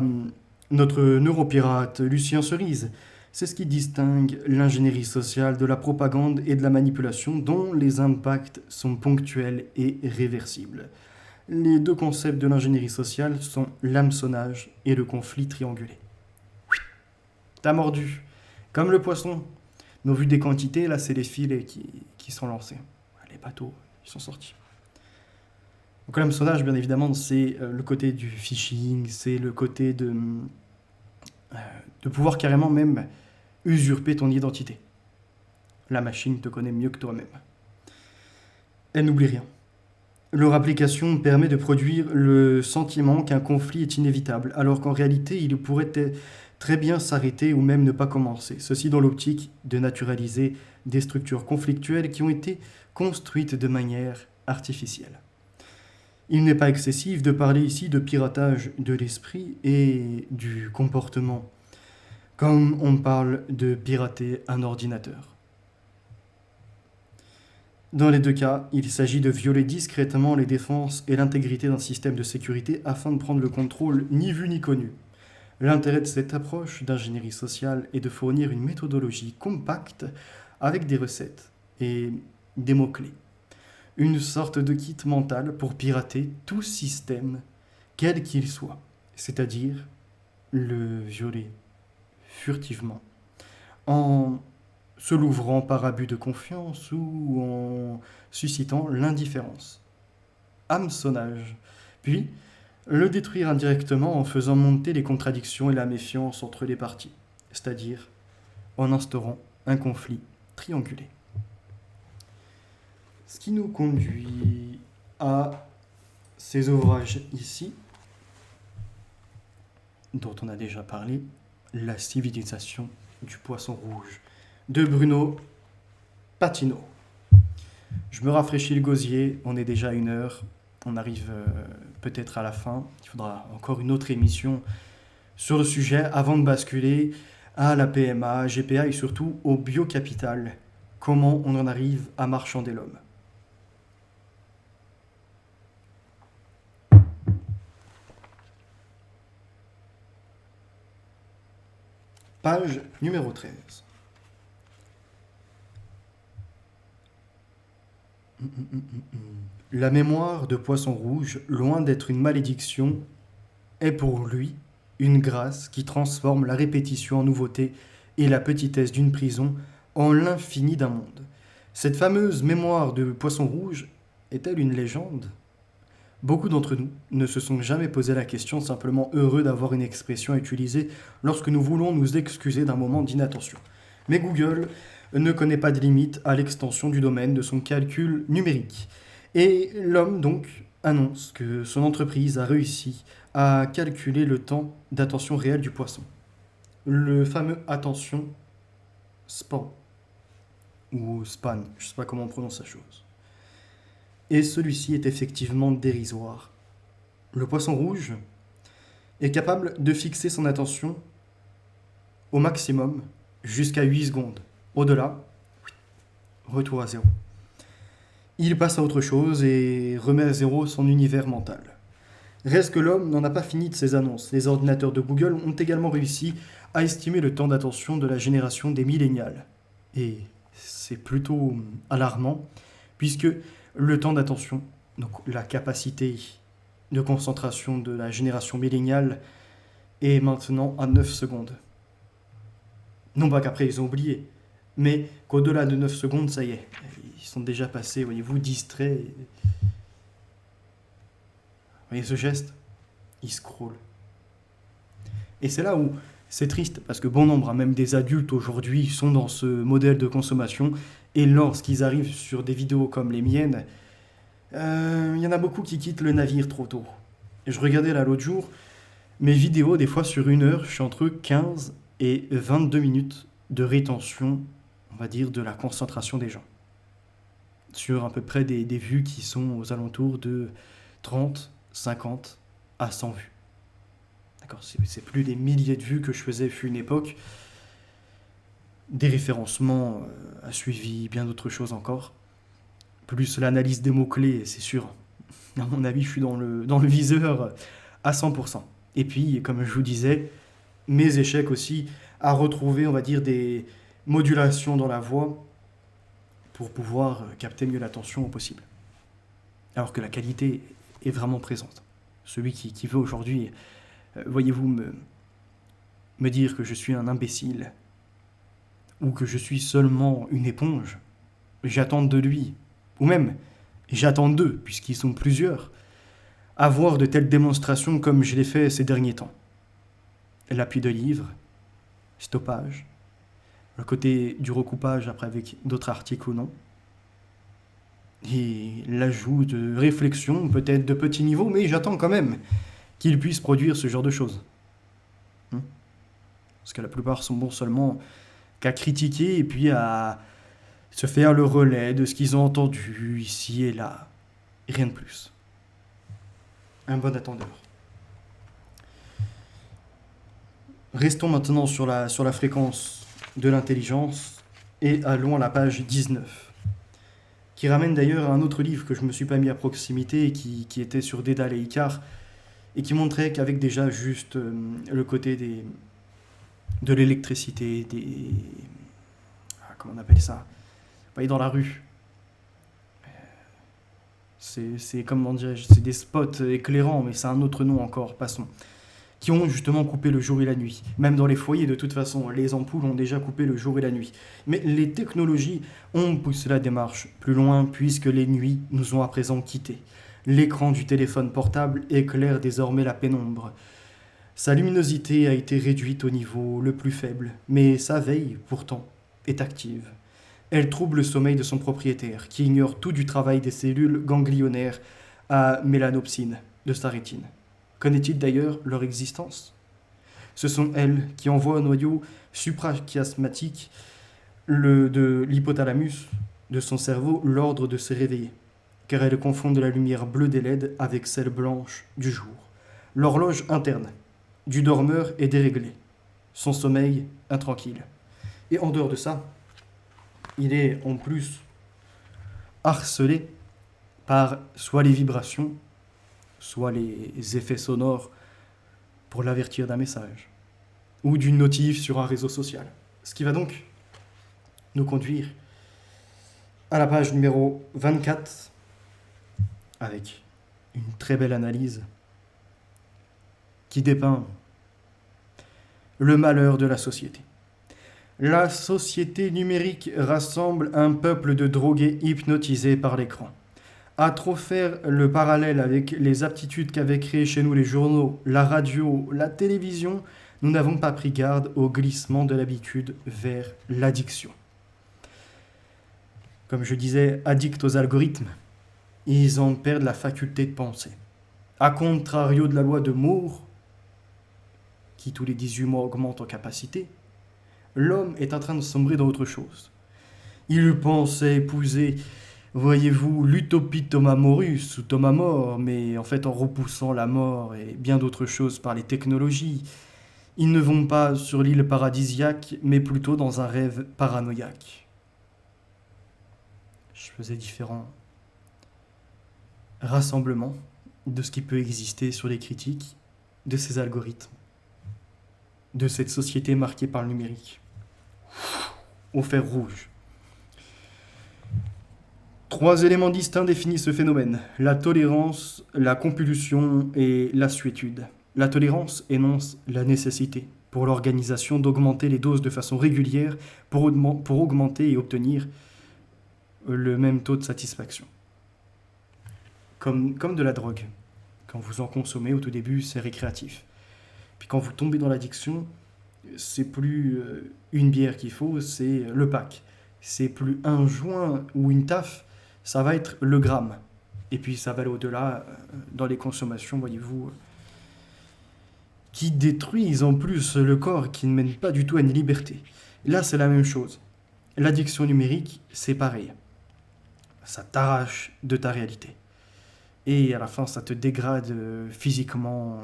notre neuropirate Lucien Cerise, c'est ce qui distingue l'ingénierie sociale de la propagande et de la manipulation dont les impacts sont ponctuels et réversibles. Les deux concepts de l'ingénierie sociale sont l'hameçonnage et le conflit triangulé. Oui, t'as mordu. Comme le poisson. Mais au vu des quantités, là, c'est les filets qui sont lancés. Les bateaux, ils sont sortis. Donc l'hameçonnage, bien évidemment, c'est le côté du phishing, c'est le côté de pouvoir carrément même usurper ton identité. La machine te connaît mieux que toi-même. Elle n'oublie rien. Leur application permet de produire le sentiment qu'un conflit est inévitable, alors qu'en réalité, il pourrait très bien s'arrêter ou même ne pas commencer. Ceci dans l'optique de naturaliser des structures conflictuelles qui ont été construites de manière artificielle. Il n'est pas excessif de parler ici de piratage de l'esprit et du comportement, comme on parle de pirater un ordinateur. Dans les deux cas, il s'agit de violer discrètement les défenses et l'intégrité d'un système de sécurité afin de prendre le contrôle ni vu ni connu. L'intérêt de cette approche d'ingénierie sociale est de fournir une méthodologie compacte avec des recettes et des mots-clés. Une sorte de kit mental pour pirater tout système, quel qu'il soit, c'est-à-dire le violer furtivement, en se l'ouvrant par abus de confiance ou en suscitant l'indifférence. Hameçonnage. Puis, le détruire indirectement en faisant monter les contradictions et la méfiance entre les parties, c'est-à-dire en instaurant un conflit triangulé. Ce qui nous conduit à ces ouvrages ici, dont on a déjà parlé, La civilisation du poisson rouge, de Bruno Patino. Je me rafraîchis le gosier, on est déjà à 1 heure, on arrive peut-être à la fin, il faudra encore une autre émission sur le sujet avant de basculer à la PMA, GPA et surtout au biocapital, comment on en arrive à marchander l'homme. Page numéro 13. La mémoire de Poisson Rouge, loin d'être une malédiction, est pour lui une grâce qui transforme la répétition en nouveauté et la petitesse d'une prison en l'infini d'un monde. Cette fameuse mémoire de Poisson Rouge est-elle une légende ? Beaucoup d'entre nous ne se sont jamais posé la question, simplement heureux d'avoir une expression à utiliser lorsque nous voulons nous excuser d'un moment d'inattention. Mais Google ne connaît pas de limite à l'extension du domaine de son calcul numérique. Et l'homme donc annonce que son entreprise a réussi à calculer le temps d'attention réelle du poisson. Le fameux attention span, ou span, je ne sais pas comment on prononce la chose. Et celui-ci est effectivement dérisoire. Le poisson rouge est capable de fixer son attention au maximum jusqu'à 8 secondes. Au-delà, retour à zéro. Il passe à autre chose et remet à zéro son univers mental. Reste que l'homme n'en a pas fini de ses annonces. Les ordinateurs de Google ont également réussi à estimer le temps d'attention de la génération des millénials. Et c'est plutôt alarmant, puisque le temps d'attention, donc la capacité de concentration de la génération milléniale, est maintenant à 9 secondes. Non pas qu'après ils ont oublié, mais qu'au-delà de 9 secondes, ça y est, ils sont déjà passés, voyez-vous, distraits. Vous voyez ce geste? Ils scrollent. Et c'est là où c'est triste, parce que bon nombre, même des adultes aujourd'hui, sont dans ce modèle de consommation, et lorsqu'ils arrivent sur des vidéos comme les miennes, il y en a beaucoup qui quittent le navire trop tôt. Et je regardais là l'autre jour, mes vidéos, des fois sur 1 heure, je suis entre 15 et 22 minutes de rétention, on va dire, de la concentration des gens. Sur à peu près des vues qui sont aux alentours de 30, 50 à 100 vues. D'accord, c'est plus des milliers de vues que je faisais fut une époque. Des référencements a suivi, bien d'autres choses encore. Plus l'analyse des mots-clés, c'est sûr. À mon avis, je suis dans le viseur à 100%. Et puis, comme je vous disais, mes échecs aussi à retrouver, on va dire, des modulations dans la voix pour pouvoir capter mieux l'attention au possible. Alors que la qualité est vraiment présente. Celui qui veut aujourd'hui, voyez-vous, me dire que je suis un imbécile ou que je suis seulement une éponge, j'attends de lui, ou même j'attends d'eux, puisqu'ils sont plusieurs, avoir de telles démonstrations comme je l'ai fait ces derniers temps. L'appui de livre, stoppage, le côté du recoupage après avec d'autres articles ou non, et l'ajout de réflexion, peut-être de petit niveau, mais j'attends quand même qu'ils puissent produire ce genre de choses. Parce que la plupart sont bons seulement qu'à critiquer et puis à se faire le relais de ce qu'ils ont entendu ici et là. Et rien de plus. Un bon attendeur. Restons maintenant sur la fréquence de l'intelligence et allons à la page 19, qui ramène d'ailleurs à un autre livre que je ne me suis pas mis à proximité et qui était sur Dédale et Icare et qui montrait qu'avec déjà juste le côté de l'électricité, comment on appelle ça? Vous voyez, dans la rue. C'est comment dirais-je, c'est des spots éclairants, mais c'est un autre nom encore, passons. Qui ont justement coupé le jour et la nuit. Même dans les foyers, de toute façon, les ampoules ont déjà coupé le jour et la nuit. Mais les technologies ont poussé la démarche plus loin, puisque les nuits nous ont à présent quittés. L'écran du téléphone portable éclaire désormais la pénombre. Sa luminosité a été réduite au niveau le plus faible, mais sa veille, pourtant, est active. Elle trouble le sommeil de son propriétaire, qui ignore tout du travail des cellules ganglionnaires à mélanopsine de sa rétine. Connaît-il d'ailleurs leur existence? Ce sont elles qui envoient au noyau suprachiasmatique de l'hypothalamus de son cerveau l'ordre de se réveiller, car elles confondent la lumière bleue des LED avec celle blanche du jour. L'horloge interne du dormeur est déréglée, son sommeil intranquille. Et en dehors de ça, il est en plus harcelé par soit les vibrations, soit les effets sonores pour l'avertir d'un message, ou d'une notif sur un réseau social. Ce qui va donc nous conduire à la page numéro 24, avec une très belle analyse qui dépeint le malheur de la société. La société numérique rassemble un peuple de drogués hypnotisés par l'écran. À trop faire le parallèle avec les aptitudes qu'avaient créées chez nous les journaux, la radio, la télévision, nous n'avons pas pris garde au glissement de l'habitude vers l'addiction. Comme je disais, addicts aux algorithmes, ils en perdent la faculté de penser. A contrario de la loi de Moore, qui tous les 18 mois augmente en capacité, l'homme est en train de sombrer dans autre chose. Il pensait épouser, voyez-vous, l'utopie de Thomas Morus ou Thomas More, mais en fait en repoussant la mort et bien d'autres choses par les technologies, ils ne vont pas sur l'île paradisiaque, mais plutôt dans un rêve paranoïaque. je faisais différents rassemblements de ce qui peut exister sur les critiques de ces algorithmes, de cette société marquée par le numérique, au fer rouge. 3 éléments distincts définissent ce phénomène: la tolérance, la compulsion et la suétude. La tolérance énonce la nécessité pour l'organisation d'augmenter les doses de façon régulière pour augmenter et obtenir le même taux de satisfaction. Comme de la drogue. Quand vous en consommez, au tout début, c'est récréatif. Puis quand vous tombez dans l'addiction, c'est plus une bière qu'il faut, c'est le pack. C'est plus un joint ou une taf, ça va être le gramme. Et puis ça va aller au-delà dans les consommations, voyez-vous, qui détruisent en plus le corps, qui ne mènent pas du tout à une liberté. Là, c'est la même chose. L'addiction numérique, c'est pareil. Ça t'arrache de ta réalité. Et à la fin, ça te dégrade physiquement,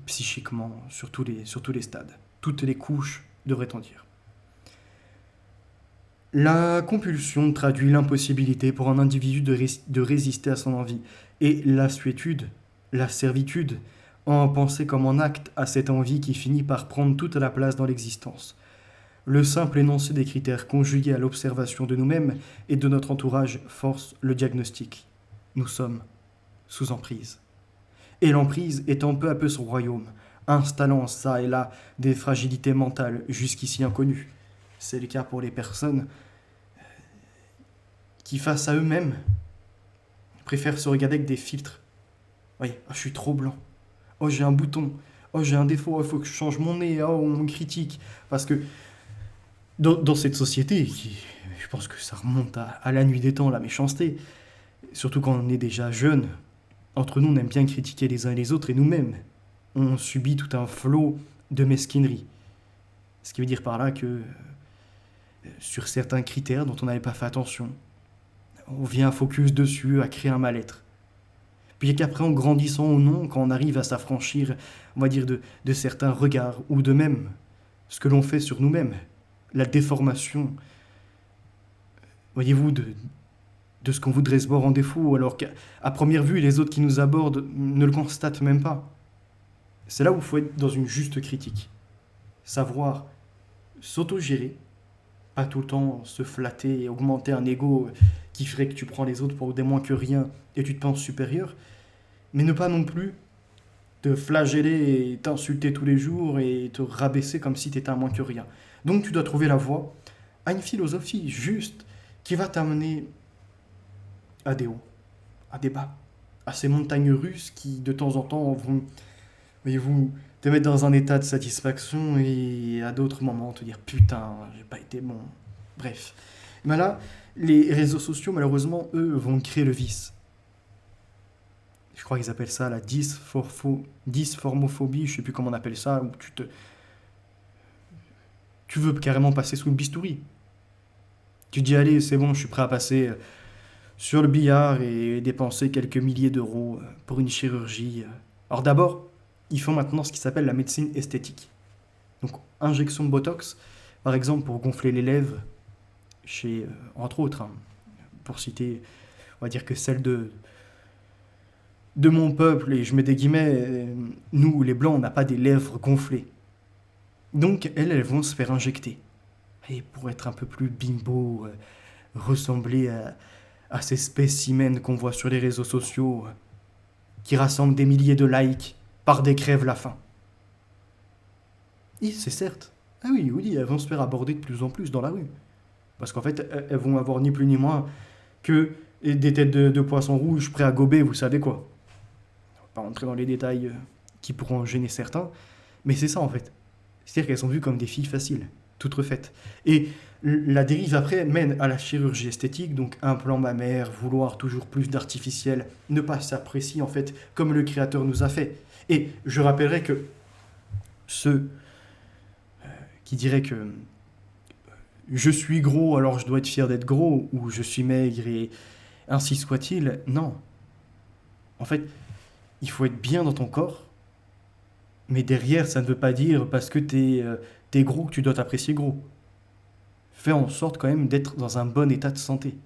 psychiquement, sur tous les stades. Toutes les couches, devrait-on dire. La compulsion traduit l'impossibilité pour un individu de résister à son envie. Et la suétude, la servitude, en pensée comme en acte à cette envie qui finit par prendre toute la place dans l'existence. Le simple énoncé des critères conjugués à l'observation de nous-mêmes et de notre entourage force le diagnostic. Nous sommes sous emprise. Et l'emprise étend peu à peu son royaume, installant ça et là des fragilités mentales jusqu'ici inconnues. C'est le cas pour les personnes qui, face à eux-mêmes, préfèrent se regarder avec des filtres. Oui, oh, je suis trop blanc. Oh, j'ai un bouton. Oh, j'ai un défaut. Il faut que je change mon nez. Oh, on me critique. Parce que dans cette société, je pense que ça remonte à la nuit des temps, la méchanceté, surtout quand on est déjà jeune, entre nous, on aime bien critiquer les uns et les autres, et nous-mêmes, on subit tout un flot de mesquinerie. Ce qui veut dire par là que sur certains critères dont on n'avait pas fait attention, on vient focus dessus, à créer un mal-être. Puis qu'après, en grandissant ou non, quand on arrive à s'affranchir, on va dire, de certains regards, ou de même ce que l'on fait sur nous-mêmes, la déformation, voyez-vous, de ce qu'on voudrait se voir en défaut, alors qu'à première vue, les autres qui nous abordent ne le constatent même pas. C'est là où il faut être dans une juste critique. Savoir s'auto-gérer, pas tout le temps se flatter et augmenter un ego qui ferait que tu prends les autres pour des moins que rien et tu te penses supérieur, mais ne pas non plus te flageller et t'insulter tous les jours et te rabaisser comme si tu étais un moins que rien. Donc tu dois trouver la voie à une philosophie juste qui va t'amener à des hauts, à des bas, à ces montagnes russes qui de temps en temps vont, voyez-vous, te mettre dans un état de satisfaction et à d'autres moments te dire putain, j'ai pas été bon. Bref. Mais là, les réseaux sociaux, malheureusement, eux, vont créer le vice. Je crois qu'ils appellent ça la dysformophobie, je sais plus comment on appelle ça, où tu veux carrément passer sous une bistouri. Tu dis allez, c'est bon, je suis prêt à passer sur le billard et dépenser quelques milliers d'euros pour une chirurgie. Alors d'abord, ils font maintenant ce qui s'appelle la médecine esthétique. Donc, injection de Botox, par exemple, pour gonfler les lèvres, chez, entre autres, hein, pour citer, on va dire que celle de mon peuple, et je mets des guillemets, nous, les Blancs, on n'a pas des lèvres gonflées. Donc, elles vont se faire injecter. Et pour être un peu plus bimbo, ressembler à ces spécimens qu'on voit sur les réseaux sociaux, qui rassemblent des milliers de likes, par des crèves la faim. Et c'est certes. Ah oui, elles vont se faire aborder de plus en plus dans la rue. Parce qu'en fait, elles vont avoir ni plus ni moins que des têtes de poissons rouges prêts à gober, vous savez quoi. On va pas rentrer dans les détails qui pourront gêner certains, mais c'est ça en fait. C'est-à-dire qu'elles sont vues comme des filles faciles, toutes refaites. Et la dérive après mène à la chirurgie esthétique, donc implant mammaire, vouloir toujours plus d'artificiel, ne pas s'apprécier en fait comme le Créateur nous a fait. Et je rappellerai que ceux qui diraient que je suis gros alors je dois être fier d'être gros, ou je suis maigre et ainsi soit-il, non. En fait, il faut être bien dans ton corps, mais derrière, ça ne veut pas dire parce que t'es gros que tu dois t'apprécier gros. Fais en sorte quand même d'être dans un bon état de santé.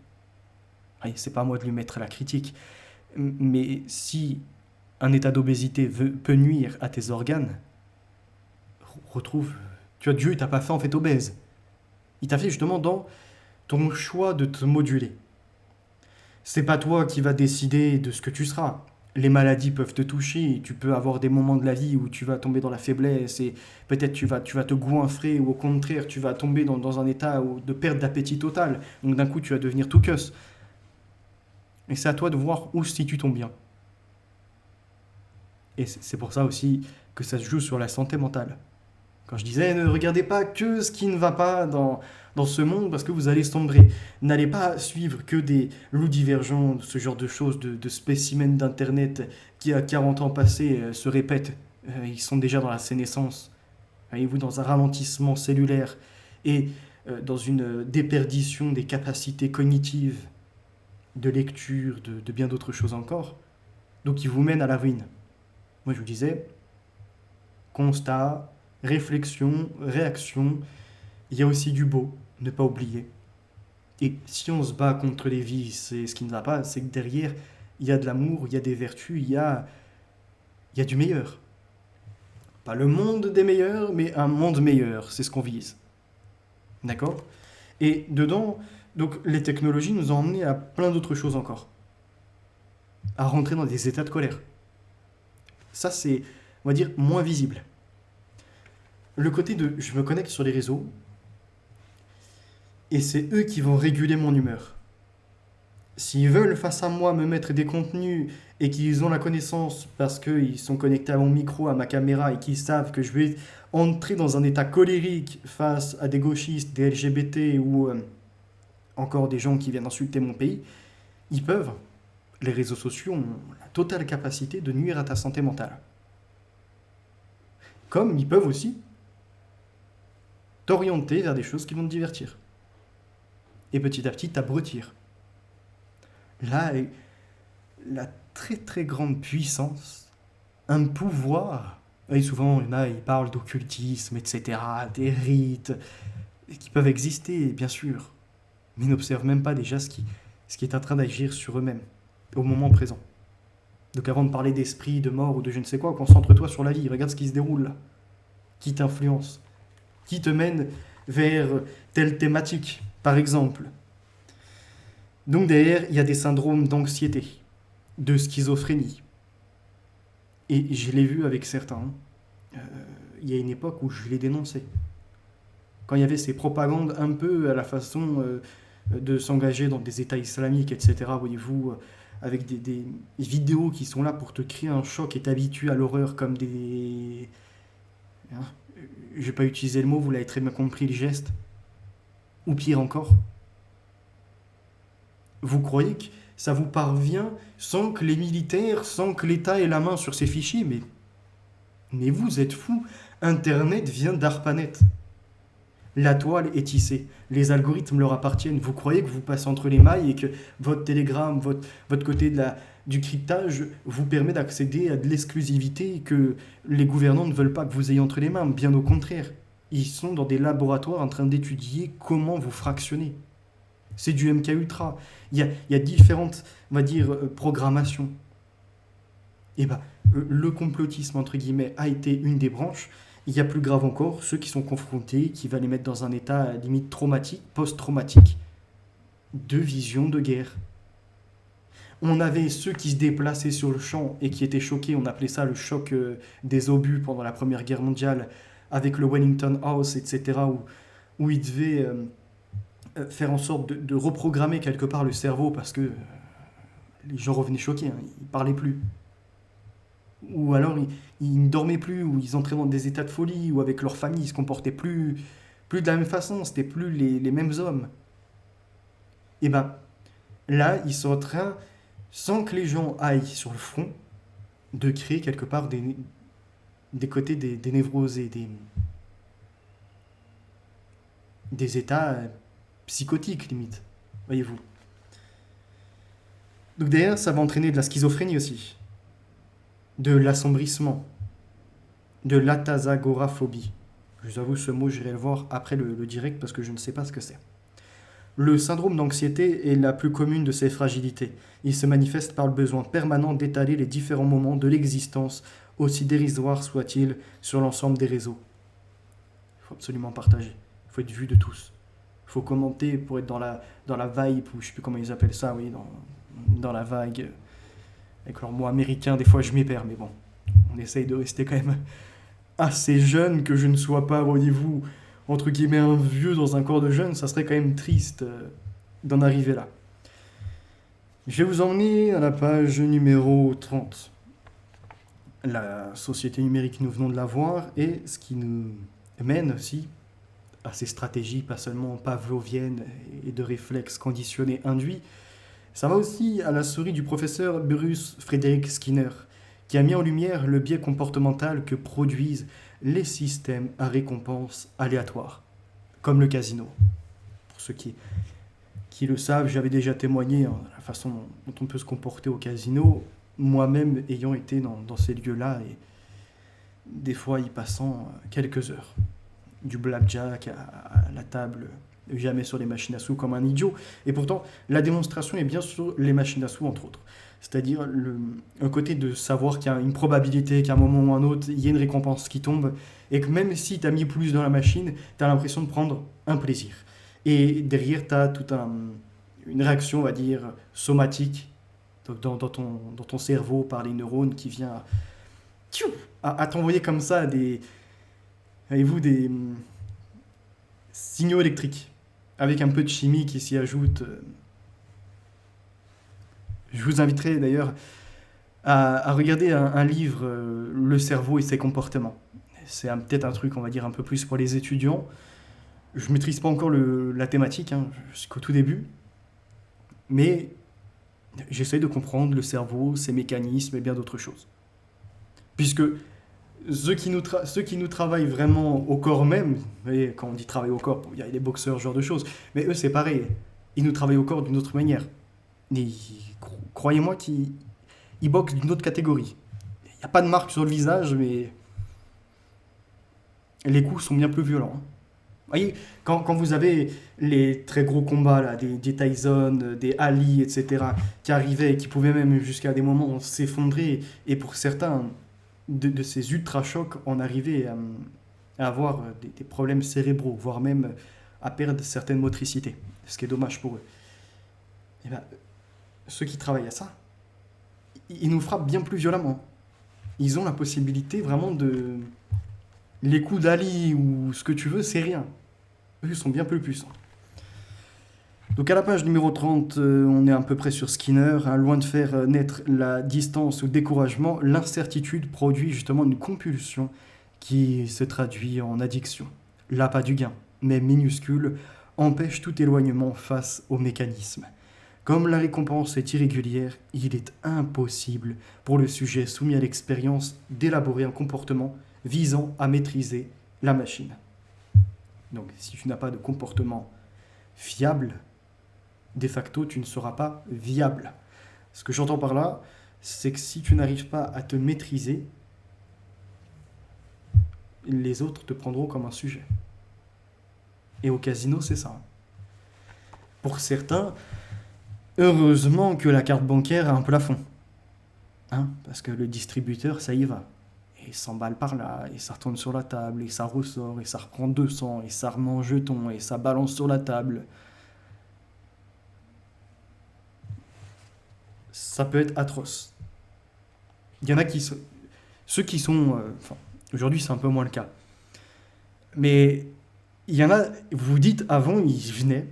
Allez, c'est pas à moi de lui mettre la critique, mais si un état d'obésité peut nuire à tes organes, retrouve... Tu vois, Dieu, il t'a pas fait en fait obèse. Il t'a fait justement dans ton choix de te moduler. C'est pas toi qui vas décider de ce que tu seras. Les maladies peuvent te toucher, et tu peux avoir des moments de la vie où tu vas tomber dans la faiblesse et peut-être tu vas te goinfrer ou au contraire tu vas tomber dans un état de perte d'appétit total. Donc d'un coup tu vas devenir tout queuse. Et c'est à toi de voir où se situe ton bien. Et c'est pour ça aussi que ça se joue sur la santé mentale. Quand je disais ne regardez pas que ce qui ne va pas dans ce monde parce que vous allez sombrer. N'allez pas suivre que des loups divergents, ce genre de choses, de spécimens d'internet qui à 40 ans passés se répètent. Ils sont déjà dans la sénescence. Voyez-vous, dans un ralentissement cellulaire et dans une déperdition des capacités cognitives, de lecture, de bien d'autres choses encore. Donc ils vous mènent à la ruine. Moi je vous disais, constat, réflexion, réaction, il y a aussi du beau, ne pas oublier. Et si on se bat contre les vices et ce qui ne va pas, c'est que derrière, il y a de l'amour, il y a des vertus, il y a du meilleur. Pas le monde des meilleurs, mais un monde meilleur, c'est ce qu'on vise. D'accord? Et dedans, donc les technologies nous ont emmenés à plein d'autres choses encore. À rentrer dans des états de colère. Ça, c'est, on va dire, moins visible. Le côté de je me connecte sur les réseaux et c'est eux qui vont réguler mon humeur. S'ils veulent face à moi me mettre des contenus et qu'ils ont la connaissance parce qu'ils sont connectés à mon micro, à ma caméra et qu'ils savent que je vais entrer dans un état colérique face à des gauchistes, des LGBT ou encore des gens qui viennent insulter mon pays, ils peuvent. Les réseaux sociaux ont la totale capacité de nuire à ta santé mentale. Comme ils peuvent aussi t'orienter vers des choses qui vont te divertir. Et petit à petit t'abrutir. Là est la très très grande puissance, un pouvoir. Et souvent, ils parlent d'occultisme, etc., des rites, qui peuvent exister, bien sûr, mais n'observent même pas déjà ce qui est en train d'agir sur eux-mêmes, au moment présent. Donc avant de parler d'esprit, de mort ou de je ne sais quoi, concentre-toi sur la vie, regarde ce qui se déroule là. Qui t'influence, qui te mène vers telle thématique, par exemple. Donc derrière, il y a des syndromes d'anxiété, de schizophrénie. Et je l'ai vu avec certains. Il y a une époque où je les dénonçais. Quand il y avait ces propagandes un peu à la façon de s'engager dans des États islamiques, etc., voyez-vous, avec des vidéos qui sont là pour te créer un choc et t'habituer à l'horreur comme des... Hein, je vais pas utiliser le mot, vous l'avez très bien compris, le geste. Ou pire encore, vous croyez que ça vous parvient sans que les militaires, sans que l'État ait la main sur ces fichiers, mais vous êtes fous, Internet vient d'ARPANET. La toile est tissée, les algorithmes leur appartiennent. Vous croyez que vous passez entre les mailles et que votre télégramme, votre côté du cryptage vous permet d'accéder à de l'exclusivité que les gouvernants ne veulent pas que vous ayez entre les mains. Bien au contraire, ils sont dans des laboratoires en train d'étudier comment vous fractionner. C'est du MK Ultra. Il y a différentes, on va dire, programmations. Et le complotisme, entre guillemets, a été une des branches. Il y a plus grave encore, ceux qui sont confrontés, qui va les mettre dans un état limite traumatique, post-traumatique, de vision de guerre. On avait ceux qui se déplaçaient sur le champ et qui étaient choqués, on appelait ça le choc des obus pendant la Première Guerre mondiale, avec le Wellington House, etc., où ils devaient faire en sorte de reprogrammer quelque part le cerveau parce que les gens revenaient choqués, hein, ils ne parlaient plus. Ou alors ils ne dormaient plus, ou ils entraient dans des états de folie, ou avec leur famille, ils se comportaient plus de la même façon, c'était plus les mêmes hommes. Et là, ils sont en train, sans que les gens aillent sur le front, de créer quelque part des côtés des névrosés, des états psychotiques limite, voyez-vous. Donc derrière, ça va entraîner de la schizophrénie aussi, de l'assombrissement, de l'atasagoraphobie. Je vous avoue, ce mot, j'irai le voir après le direct parce que je ne sais pas ce que c'est. Le syndrome d'anxiété est la plus commune de ces fragilités. Il se manifeste par le besoin permanent d'étaler les différents moments de l'existence, aussi dérisoires soient-ils, sur l'ensemble des réseaux. Il faut absolument partager. Il faut être vu de tous. Il faut commenter pour être dans la vibe, ou je sais plus comment ils appellent ça, oui, dans la vague. Avec leur mot américain, des fois je m'y perds, mais bon, on essaye de rester quand même assez jeune, que je ne sois pas, voyez-vous, entre guillemets, un vieux dans un corps de jeune. Ça serait quand même triste d'en arriver là. Je vais vous emmener à la page numéro 30. La société numérique, nous venons de la voir, et ce qui nous mène aussi à ces stratégies, pas seulement pavloviennes et de réflexes conditionnés induits, ça va aussi à la souris du professeur Bruce Frederick Skinner, qui a mis en lumière le biais comportemental que produisent les systèmes à récompense aléatoires, comme le casino. Pour ceux qui le savent, j'avais déjà témoigné de la façon dont on peut se comporter au casino, moi-même ayant été dans ces lieux-là et des fois y passant quelques heures. Du blackjack à la table, jamais sur les machines à sous comme un idiot. Et pourtant, la démonstration est bien sur les machines à sous, entre autres. C'est-à-dire un côté de savoir qu'il y a une probabilité qu'à un moment ou un autre, il y ait une récompense qui tombe, et que même si tu as mis plus dans la machine, tu as l'impression de prendre un plaisir. Et derrière, tu as toute une réaction, on va dire, somatique dans ton cerveau par les neurones qui vient à t'envoyer comme ça avez-vous, des signaux électriques, avec un peu de chimie qui s'y ajoute. Je vous inviterai d'ailleurs à regarder un livre, Le cerveau et ses comportements. C'est peut-être un truc, on va dire, un peu plus pour les étudiants. Je ne maîtrise pas encore la thématique, hein, je suis qu'au tout début, mais j'essaye de comprendre le cerveau, ses mécanismes et bien d'autres choses. Puisque ceux qui nous travaillent vraiment au corps même, vous voyez, quand on dit travailler au corps, il y a les boxeurs, ce genre de choses, mais eux c'est pareil, ils nous travaillent au corps d'une autre manière. Et croyez-moi qu'ils boxent d'une autre catégorie. Il n'y a pas de marque sur le visage, mais les coups sont bien plus violents. Hein. Vous voyez, quand vous avez les très gros combats, là, des Tyson, des Ali, etc., qui arrivaient et qui pouvaient même jusqu'à des moments s'effondrer, et pour certains, de ces ultra-chocs, on arrivait à avoir des problèmes cérébraux, voire même à perdre certaines motricités, ce qui est dommage pour eux. Et ben, ceux qui travaillent à ça, ils nous frappent bien plus violemment. Ils ont la possibilité vraiment de... Les coups d'Ali ou ce que tu veux, c'est rien. Eux, ils sont bien plus puissants. Donc à la page numéro 30, on est à peu près sur Skinner. Hein, loin de faire naître la distance ou le découragement, l'incertitude produit justement une compulsion qui se traduit en addiction. L'appât du gain, mais minuscule, empêche tout éloignement face au mécanisme. Comme la récompense est irrégulière, il est impossible pour le sujet soumis à l'expérience d'élaborer un comportement visant à maîtriser la machine. Donc si tu n'as pas de comportement fiable, de facto tu ne seras pas viable. Ce que j'entends par là, c'est que si tu n'arrives pas à te maîtriser, les autres te prendront comme un sujet. Et au casino, c'est ça. Pour certains, heureusement que la carte bancaire a un plafond. Hein, parce que le distributeur, ça y va. Et 100 balles par là, et ça retourne sur la table, et ça ressort, et ça reprend 200, et ça remet en jeton, et ça balance sur la table. Ça peut être atroce. Il y en a qui sont... Ceux qui sont... aujourd'hui, c'est un peu moins le cas. Mais il y en a, vous vous dites, avant, ils venaient,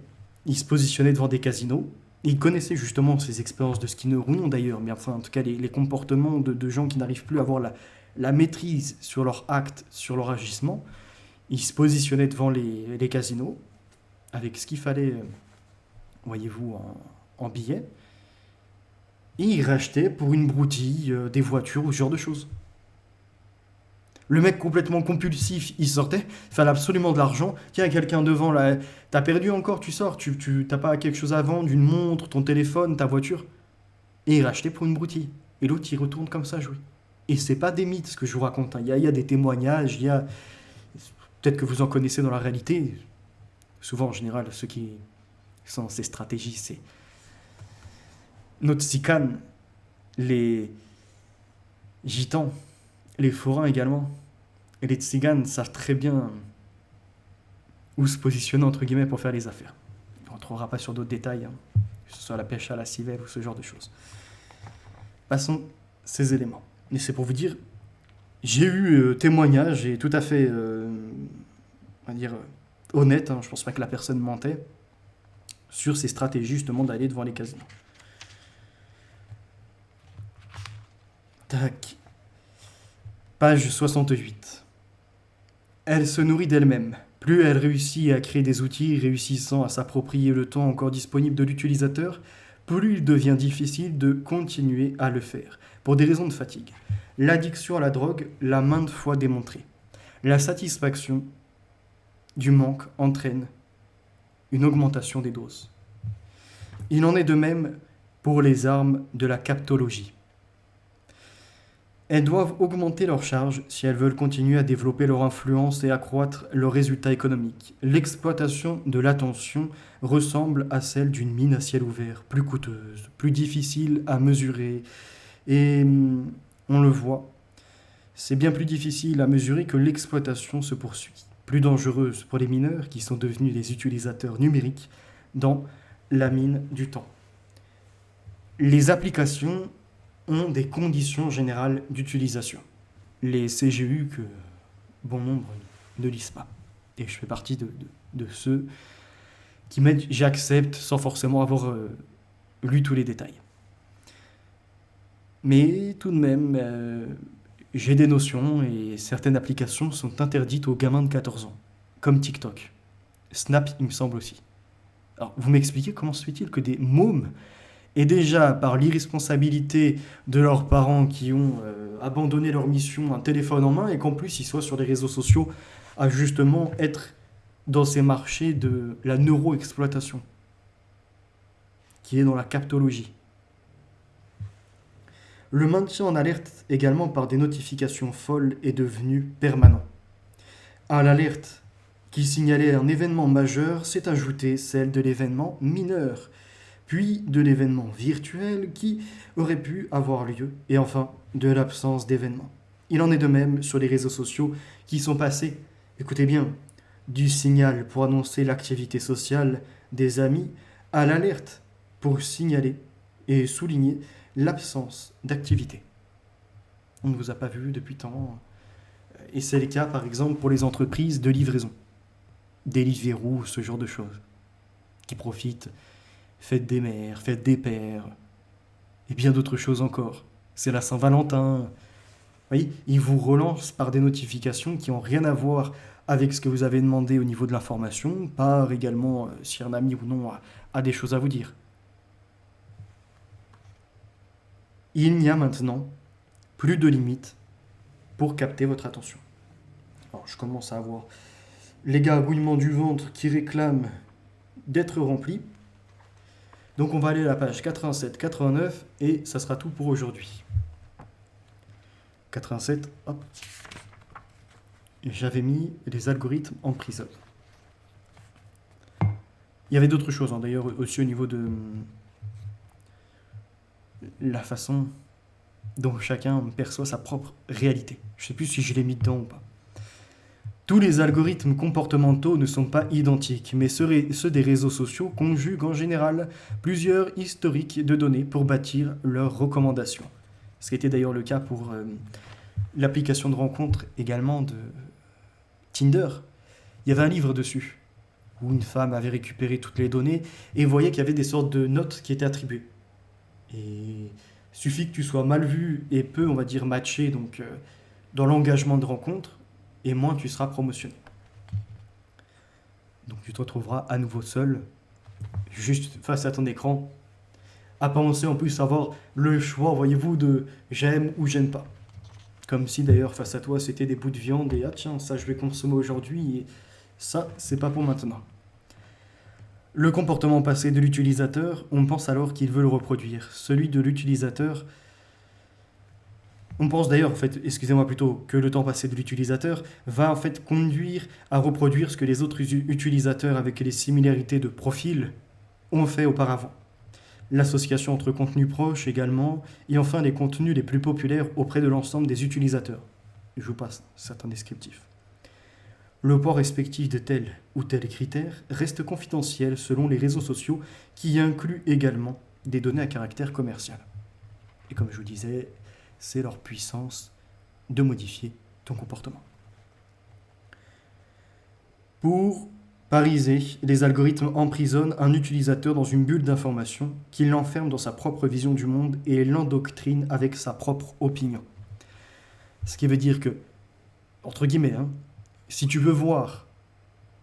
ils se positionnaient devant des casinos, ils connaissaient justement ces expériences de Skinner, ou non d'ailleurs, mais enfin, en tout cas, les comportements de gens qui n'arrivent plus à avoir la maîtrise sur leur acte, sur leur agissement. Ils se positionnaient devant les casinos, avec ce qu'il fallait, voyez-vous, en billets, et ils rachetaient pour une broutille des voitures ou ce genre de choses. Le mec complètement compulsif, il sortait, il fallait absolument de l'argent. Tiens, il y a quelqu'un devant, là, t'as perdu encore, tu sors, t'as pas quelque chose à vendre, une montre, ton téléphone, ta voiture. Et il rachetait pour une broutille. Et l'autre, il retourne comme ça jouer. Et c'est pas des mythes ce que je vous raconte. Hein. Il y a des témoignages, il y a... Peut-être que vous en connaissez dans la réalité. Souvent, en général, ceux qui sont ces stratégies. C'est notre Sican, les gitans, les forains également, et les tziganes savent très bien où se positionner entre guillemets pour faire les affaires. On ne retrouvera pas sur d'autres détails, que ce soit la pêche à la civelle ou ce genre de choses. Passons ces éléments. Et c'est pour vous dire, j'ai eu témoignage et tout à fait, on va dire, honnête, je pense pas que la personne mentait, sur ces stratégies justement d'aller devant les casinos. Tac. Page 68. Elle se nourrit d'elle-même. Plus elle réussit à créer des outils réussissant à s'approprier le temps encore disponible de l'utilisateur, plus il devient difficile de continuer à le faire, pour des raisons de fatigue. L'addiction à la drogue l'a maintes fois démontré. La satisfaction du manque entraîne une augmentation des doses. Il en est de même pour les armes de la captologie. Elles doivent augmenter leur charge si elles veulent continuer à développer leur influence et accroître leurs résultats économiques. L'exploitation de l'attention ressemble à celle d'une mine à ciel ouvert, plus coûteuse, plus difficile à mesurer. Et on le voit, c'est bien plus difficile à mesurer que l'exploitation se poursuit. Plus dangereuse pour les mineurs qui sont devenus les utilisateurs numériques dans la mine du temps. Les applications ont des conditions générales d'utilisation. Les CGU que bon nombre ne lisent pas. Et je fais partie de ceux qui mettent « j'accepte » sans forcément avoir lu tous les détails. Mais tout de même, j'ai des notions et certaines applications sont interdites aux gamins de 14 ans, comme TikTok. Snap, il me semble aussi. Alors, vous m'expliquez comment se fait-il que des mômes, et déjà par l'irresponsabilité de leurs parents qui ont abandonné leur mission, un téléphone en main, et qu'en plus ils soient sur les réseaux sociaux à justement être dans ces marchés de la neuroexploitation, qui est dans la captologie. Le maintien en alerte également par des notifications folles est devenu permanent. À l'alerte qui signalait un événement majeur s'est ajoutée celle de l'événement mineur, puis de l'événement virtuel qui aurait pu avoir lieu, et enfin de l'absence d'événement. Il en est de même sur les réseaux sociaux qui sont passés, écoutez bien, du signal pour annoncer l'activité sociale des amis à l'alerte pour signaler et souligner l'absence d'activité. On ne vous a pas vu depuis tant, et c'est le cas par exemple pour les entreprises de livraison, Deliveroo, ce genre de choses, qui profitent fête des mères, fête des pères, et bien d'autres choses encore. C'est la Saint-Valentin. Vous voyez, ils vous relancent par des notifications qui n'ont rien à voir avec ce que vous avez demandé au niveau de l'information, par également si un ami ou non a des choses à vous dire. Il n'y a maintenant plus de limite pour capter votre attention. Alors, je commence à avoir les gargouillements du ventre qui réclament d'être remplis. Donc on va aller à la page 87-89 et ça sera tout pour aujourd'hui. 87, hop. J'avais mis les algorithmes en prison. Il y avait d'autres choses, d'ailleurs, aussi au niveau de la façon dont chacun perçoit sa propre réalité. Je ne sais plus si je l'ai mis dedans ou pas. Tous les algorithmes comportementaux ne sont pas identiques, mais ceux des réseaux sociaux conjuguent en général plusieurs historiques de données pour bâtir leurs recommandations. Ce qui était d'ailleurs le cas pour l'application de rencontre également de Tinder. Il y avait un livre dessus, où une femme avait récupéré toutes les données et voyait qu'il y avait des sortes de notes qui étaient attribuées. Et suffit que tu sois mal vu et peu, on va dire, matché donc, dans l'engagement de rencontre, et moins tu seras promotionné. Donc tu te retrouveras à nouveau seul, juste face à ton écran, à penser en plus avoir le choix, voyez-vous, de j'aime ou j'aime pas. Comme si d'ailleurs face à toi c'était des bouts de viande et ah tiens, ça je vais consommer aujourd'hui et ça c'est pas pour maintenant. Le comportement passé de l'utilisateur, on pense alors qu'il veut le reproduire. Celui de l'utilisateur, on pense d'ailleurs, en fait, excusez-moi plutôt, que le temps passé de l'utilisateur va en fait conduire à reproduire ce que les autres utilisateurs avec les similarités de profil ont fait auparavant. L'association entre contenus proches également, et enfin les contenus les plus populaires auprès de l'ensemble des utilisateurs. Je vous passe certains descriptifs. Le poids respectif de tel ou tel critère reste confidentiel selon les réseaux sociaux qui incluent également des données à caractère commercial. Et comme je vous disais, c'est leur puissance de modifier ton comportement. Pour pariser, les algorithmes emprisonnent un utilisateur dans une bulle d'information qui l'enferme dans sa propre vision du monde et l'endoctrine avec sa propre opinion. Ce qui veut dire que, entre guillemets, si tu veux voir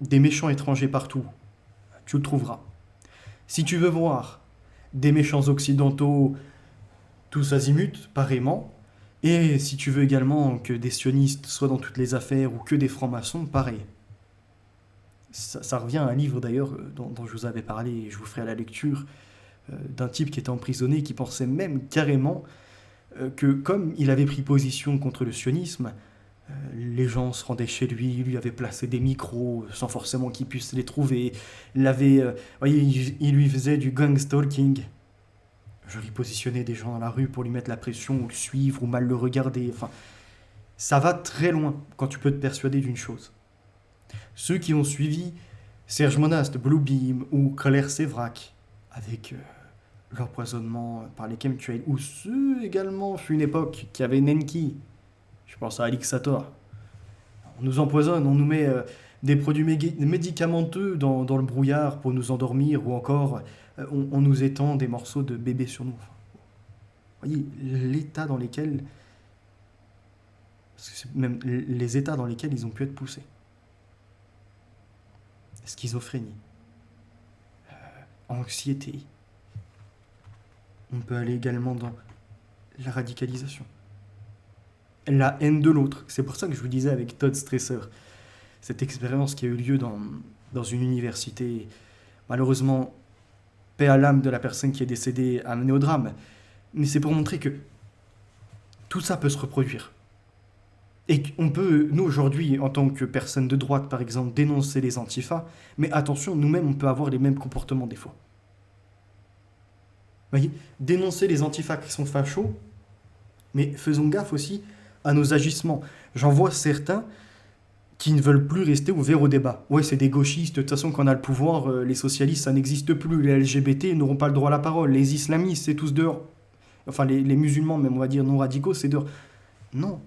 des méchants étrangers partout, tu le trouveras. Si tu veux voir des méchants occidentaux tous azimuts, pareillement, et si tu veux également que des sionistes soient dans toutes les affaires ou que des francs-maçons, pareil. Ça revient à un livre d'ailleurs dont je vous avais parlé, et je vous ferai la lecture, d'un type qui était emprisonné, qui pensait même carrément que comme il avait pris position contre le sionisme, les gens se rendaient chez lui, il lui avait placé des micros sans forcément qu'ils puissent les trouver. Il lui faisait du gang stalking. Je lui positionnais des gens dans la rue pour lui mettre la pression, ou le suivre, ou mal le regarder. Enfin, ça va très loin quand tu peux te persuader d'une chose. Ceux qui ont suivi Serge Monast, Bluebeam ou Claire Sévrac, avec l'empoisonnement par les chemtrails, ou ceux également, fut une époque, qui avaient Nenki, je pense à Alix Sator. On nous empoisonne, on nous met des produits médicamenteux dans le brouillard pour nous endormir, ou encore on nous étend des morceaux de bébé sur nous. Enfin, vous voyez, l'état dans lesquels... Même les états dans lesquels ils ont pu être poussés. Schizophrénie, anxiété. On peut aller également dans la radicalisation. La haine de l'autre. C'est pour ça que je vous disais avec Todd Stresser, cette expérience qui a eu lieu dans une université, malheureusement, paix à l'âme de la personne qui est décédée, amenée au drame. Mais c'est pour montrer que tout ça peut se reproduire. Et on peut, nous aujourd'hui, en tant que personnes de droite, par exemple, dénoncer les antifas, mais attention, nous-mêmes, on peut avoir les mêmes comportements des fois. Vous voyez, dénoncer les antifas qui sont fachos, mais faisons gaffe aussi à nos agissements. J'en vois certains qui ne veulent plus rester ouverts au débat. Ouais, c'est des gauchistes, de toute façon, quand on a le pouvoir, les socialistes, ça n'existe plus, les LGBT n'auront pas le droit à la parole, les islamistes, c'est tous dehors. Enfin, les musulmans, même, on va dire, non radicaux, c'est dehors. Non.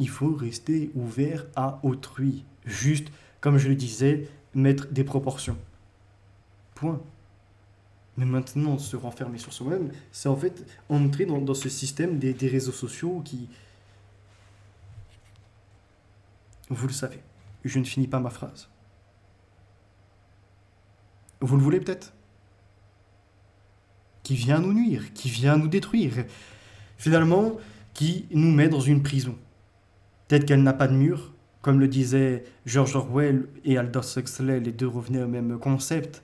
Il faut rester ouvert à autrui. Juste, comme je le disais, mettre des proportions. Point. Mais maintenant, se renfermer sur soi-même, c'est en fait entrer dans ce système des réseaux sociaux qui... Vous le savez, je ne finis pas ma phrase. Vous le voulez peut-être ? Qui vient nous nuire, qui vient nous détruire. Finalement, qui nous met dans une prison. Peut-être qu'elle n'a pas de mur, comme le disaient George Orwell et Aldous Huxley, les deux revenaient au même concept.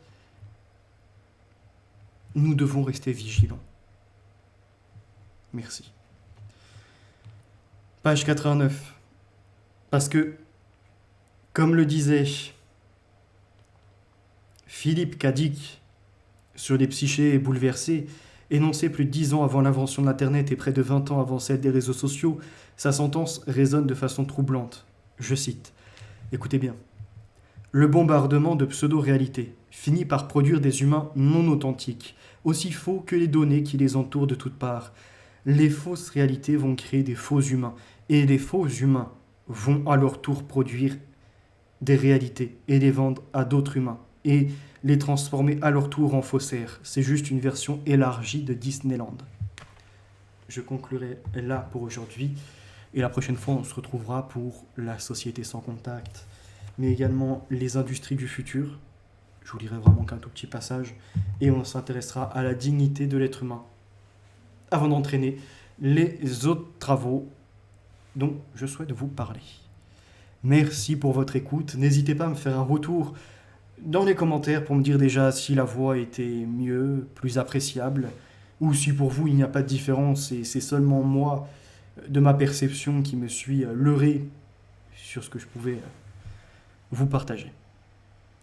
Nous devons rester vigilants. Merci. Page 89. Parce que, comme le disait Philippe Cadic sur les psychés bouleversés, énoncé plus de 10 ans avant l'invention de l'Internet et près de 20 ans avant celle des réseaux sociaux, sa sentence résonne de façon troublante. Je cite. Écoutez bien. Le bombardement de pseudo-réalités finit par produire des humains non authentiques, aussi faux que les données qui les entourent de toutes parts. Les fausses réalités vont créer des faux humains, et les faux humains vont à leur tour produire des réalités et les vendre à d'autres humains, et les transformer à leur tour en faussaires. C'est juste une version élargie de Disneyland. Je conclurai là pour aujourd'hui, et la prochaine fois on se retrouvera pour la société sans contact, mais également les industries du futur. Je vous lirai vraiment qu'un tout petit passage, et on s'intéressera à la dignité de l'être humain, avant d'entraîner les autres travaux dont je souhaite vous parler. Merci pour votre écoute. N'hésitez pas à me faire un retour dans les commentaires pour me dire déjà si la voix était mieux, plus appréciable, ou si pour vous il n'y a pas de différence et c'est seulement moi, de ma perception, qui me suis leurré sur ce que je pouvais vous partager.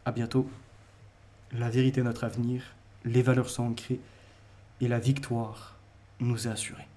À bientôt. La vérité est notre avenir, les valeurs sont ancrées et la victoire nous est assurée.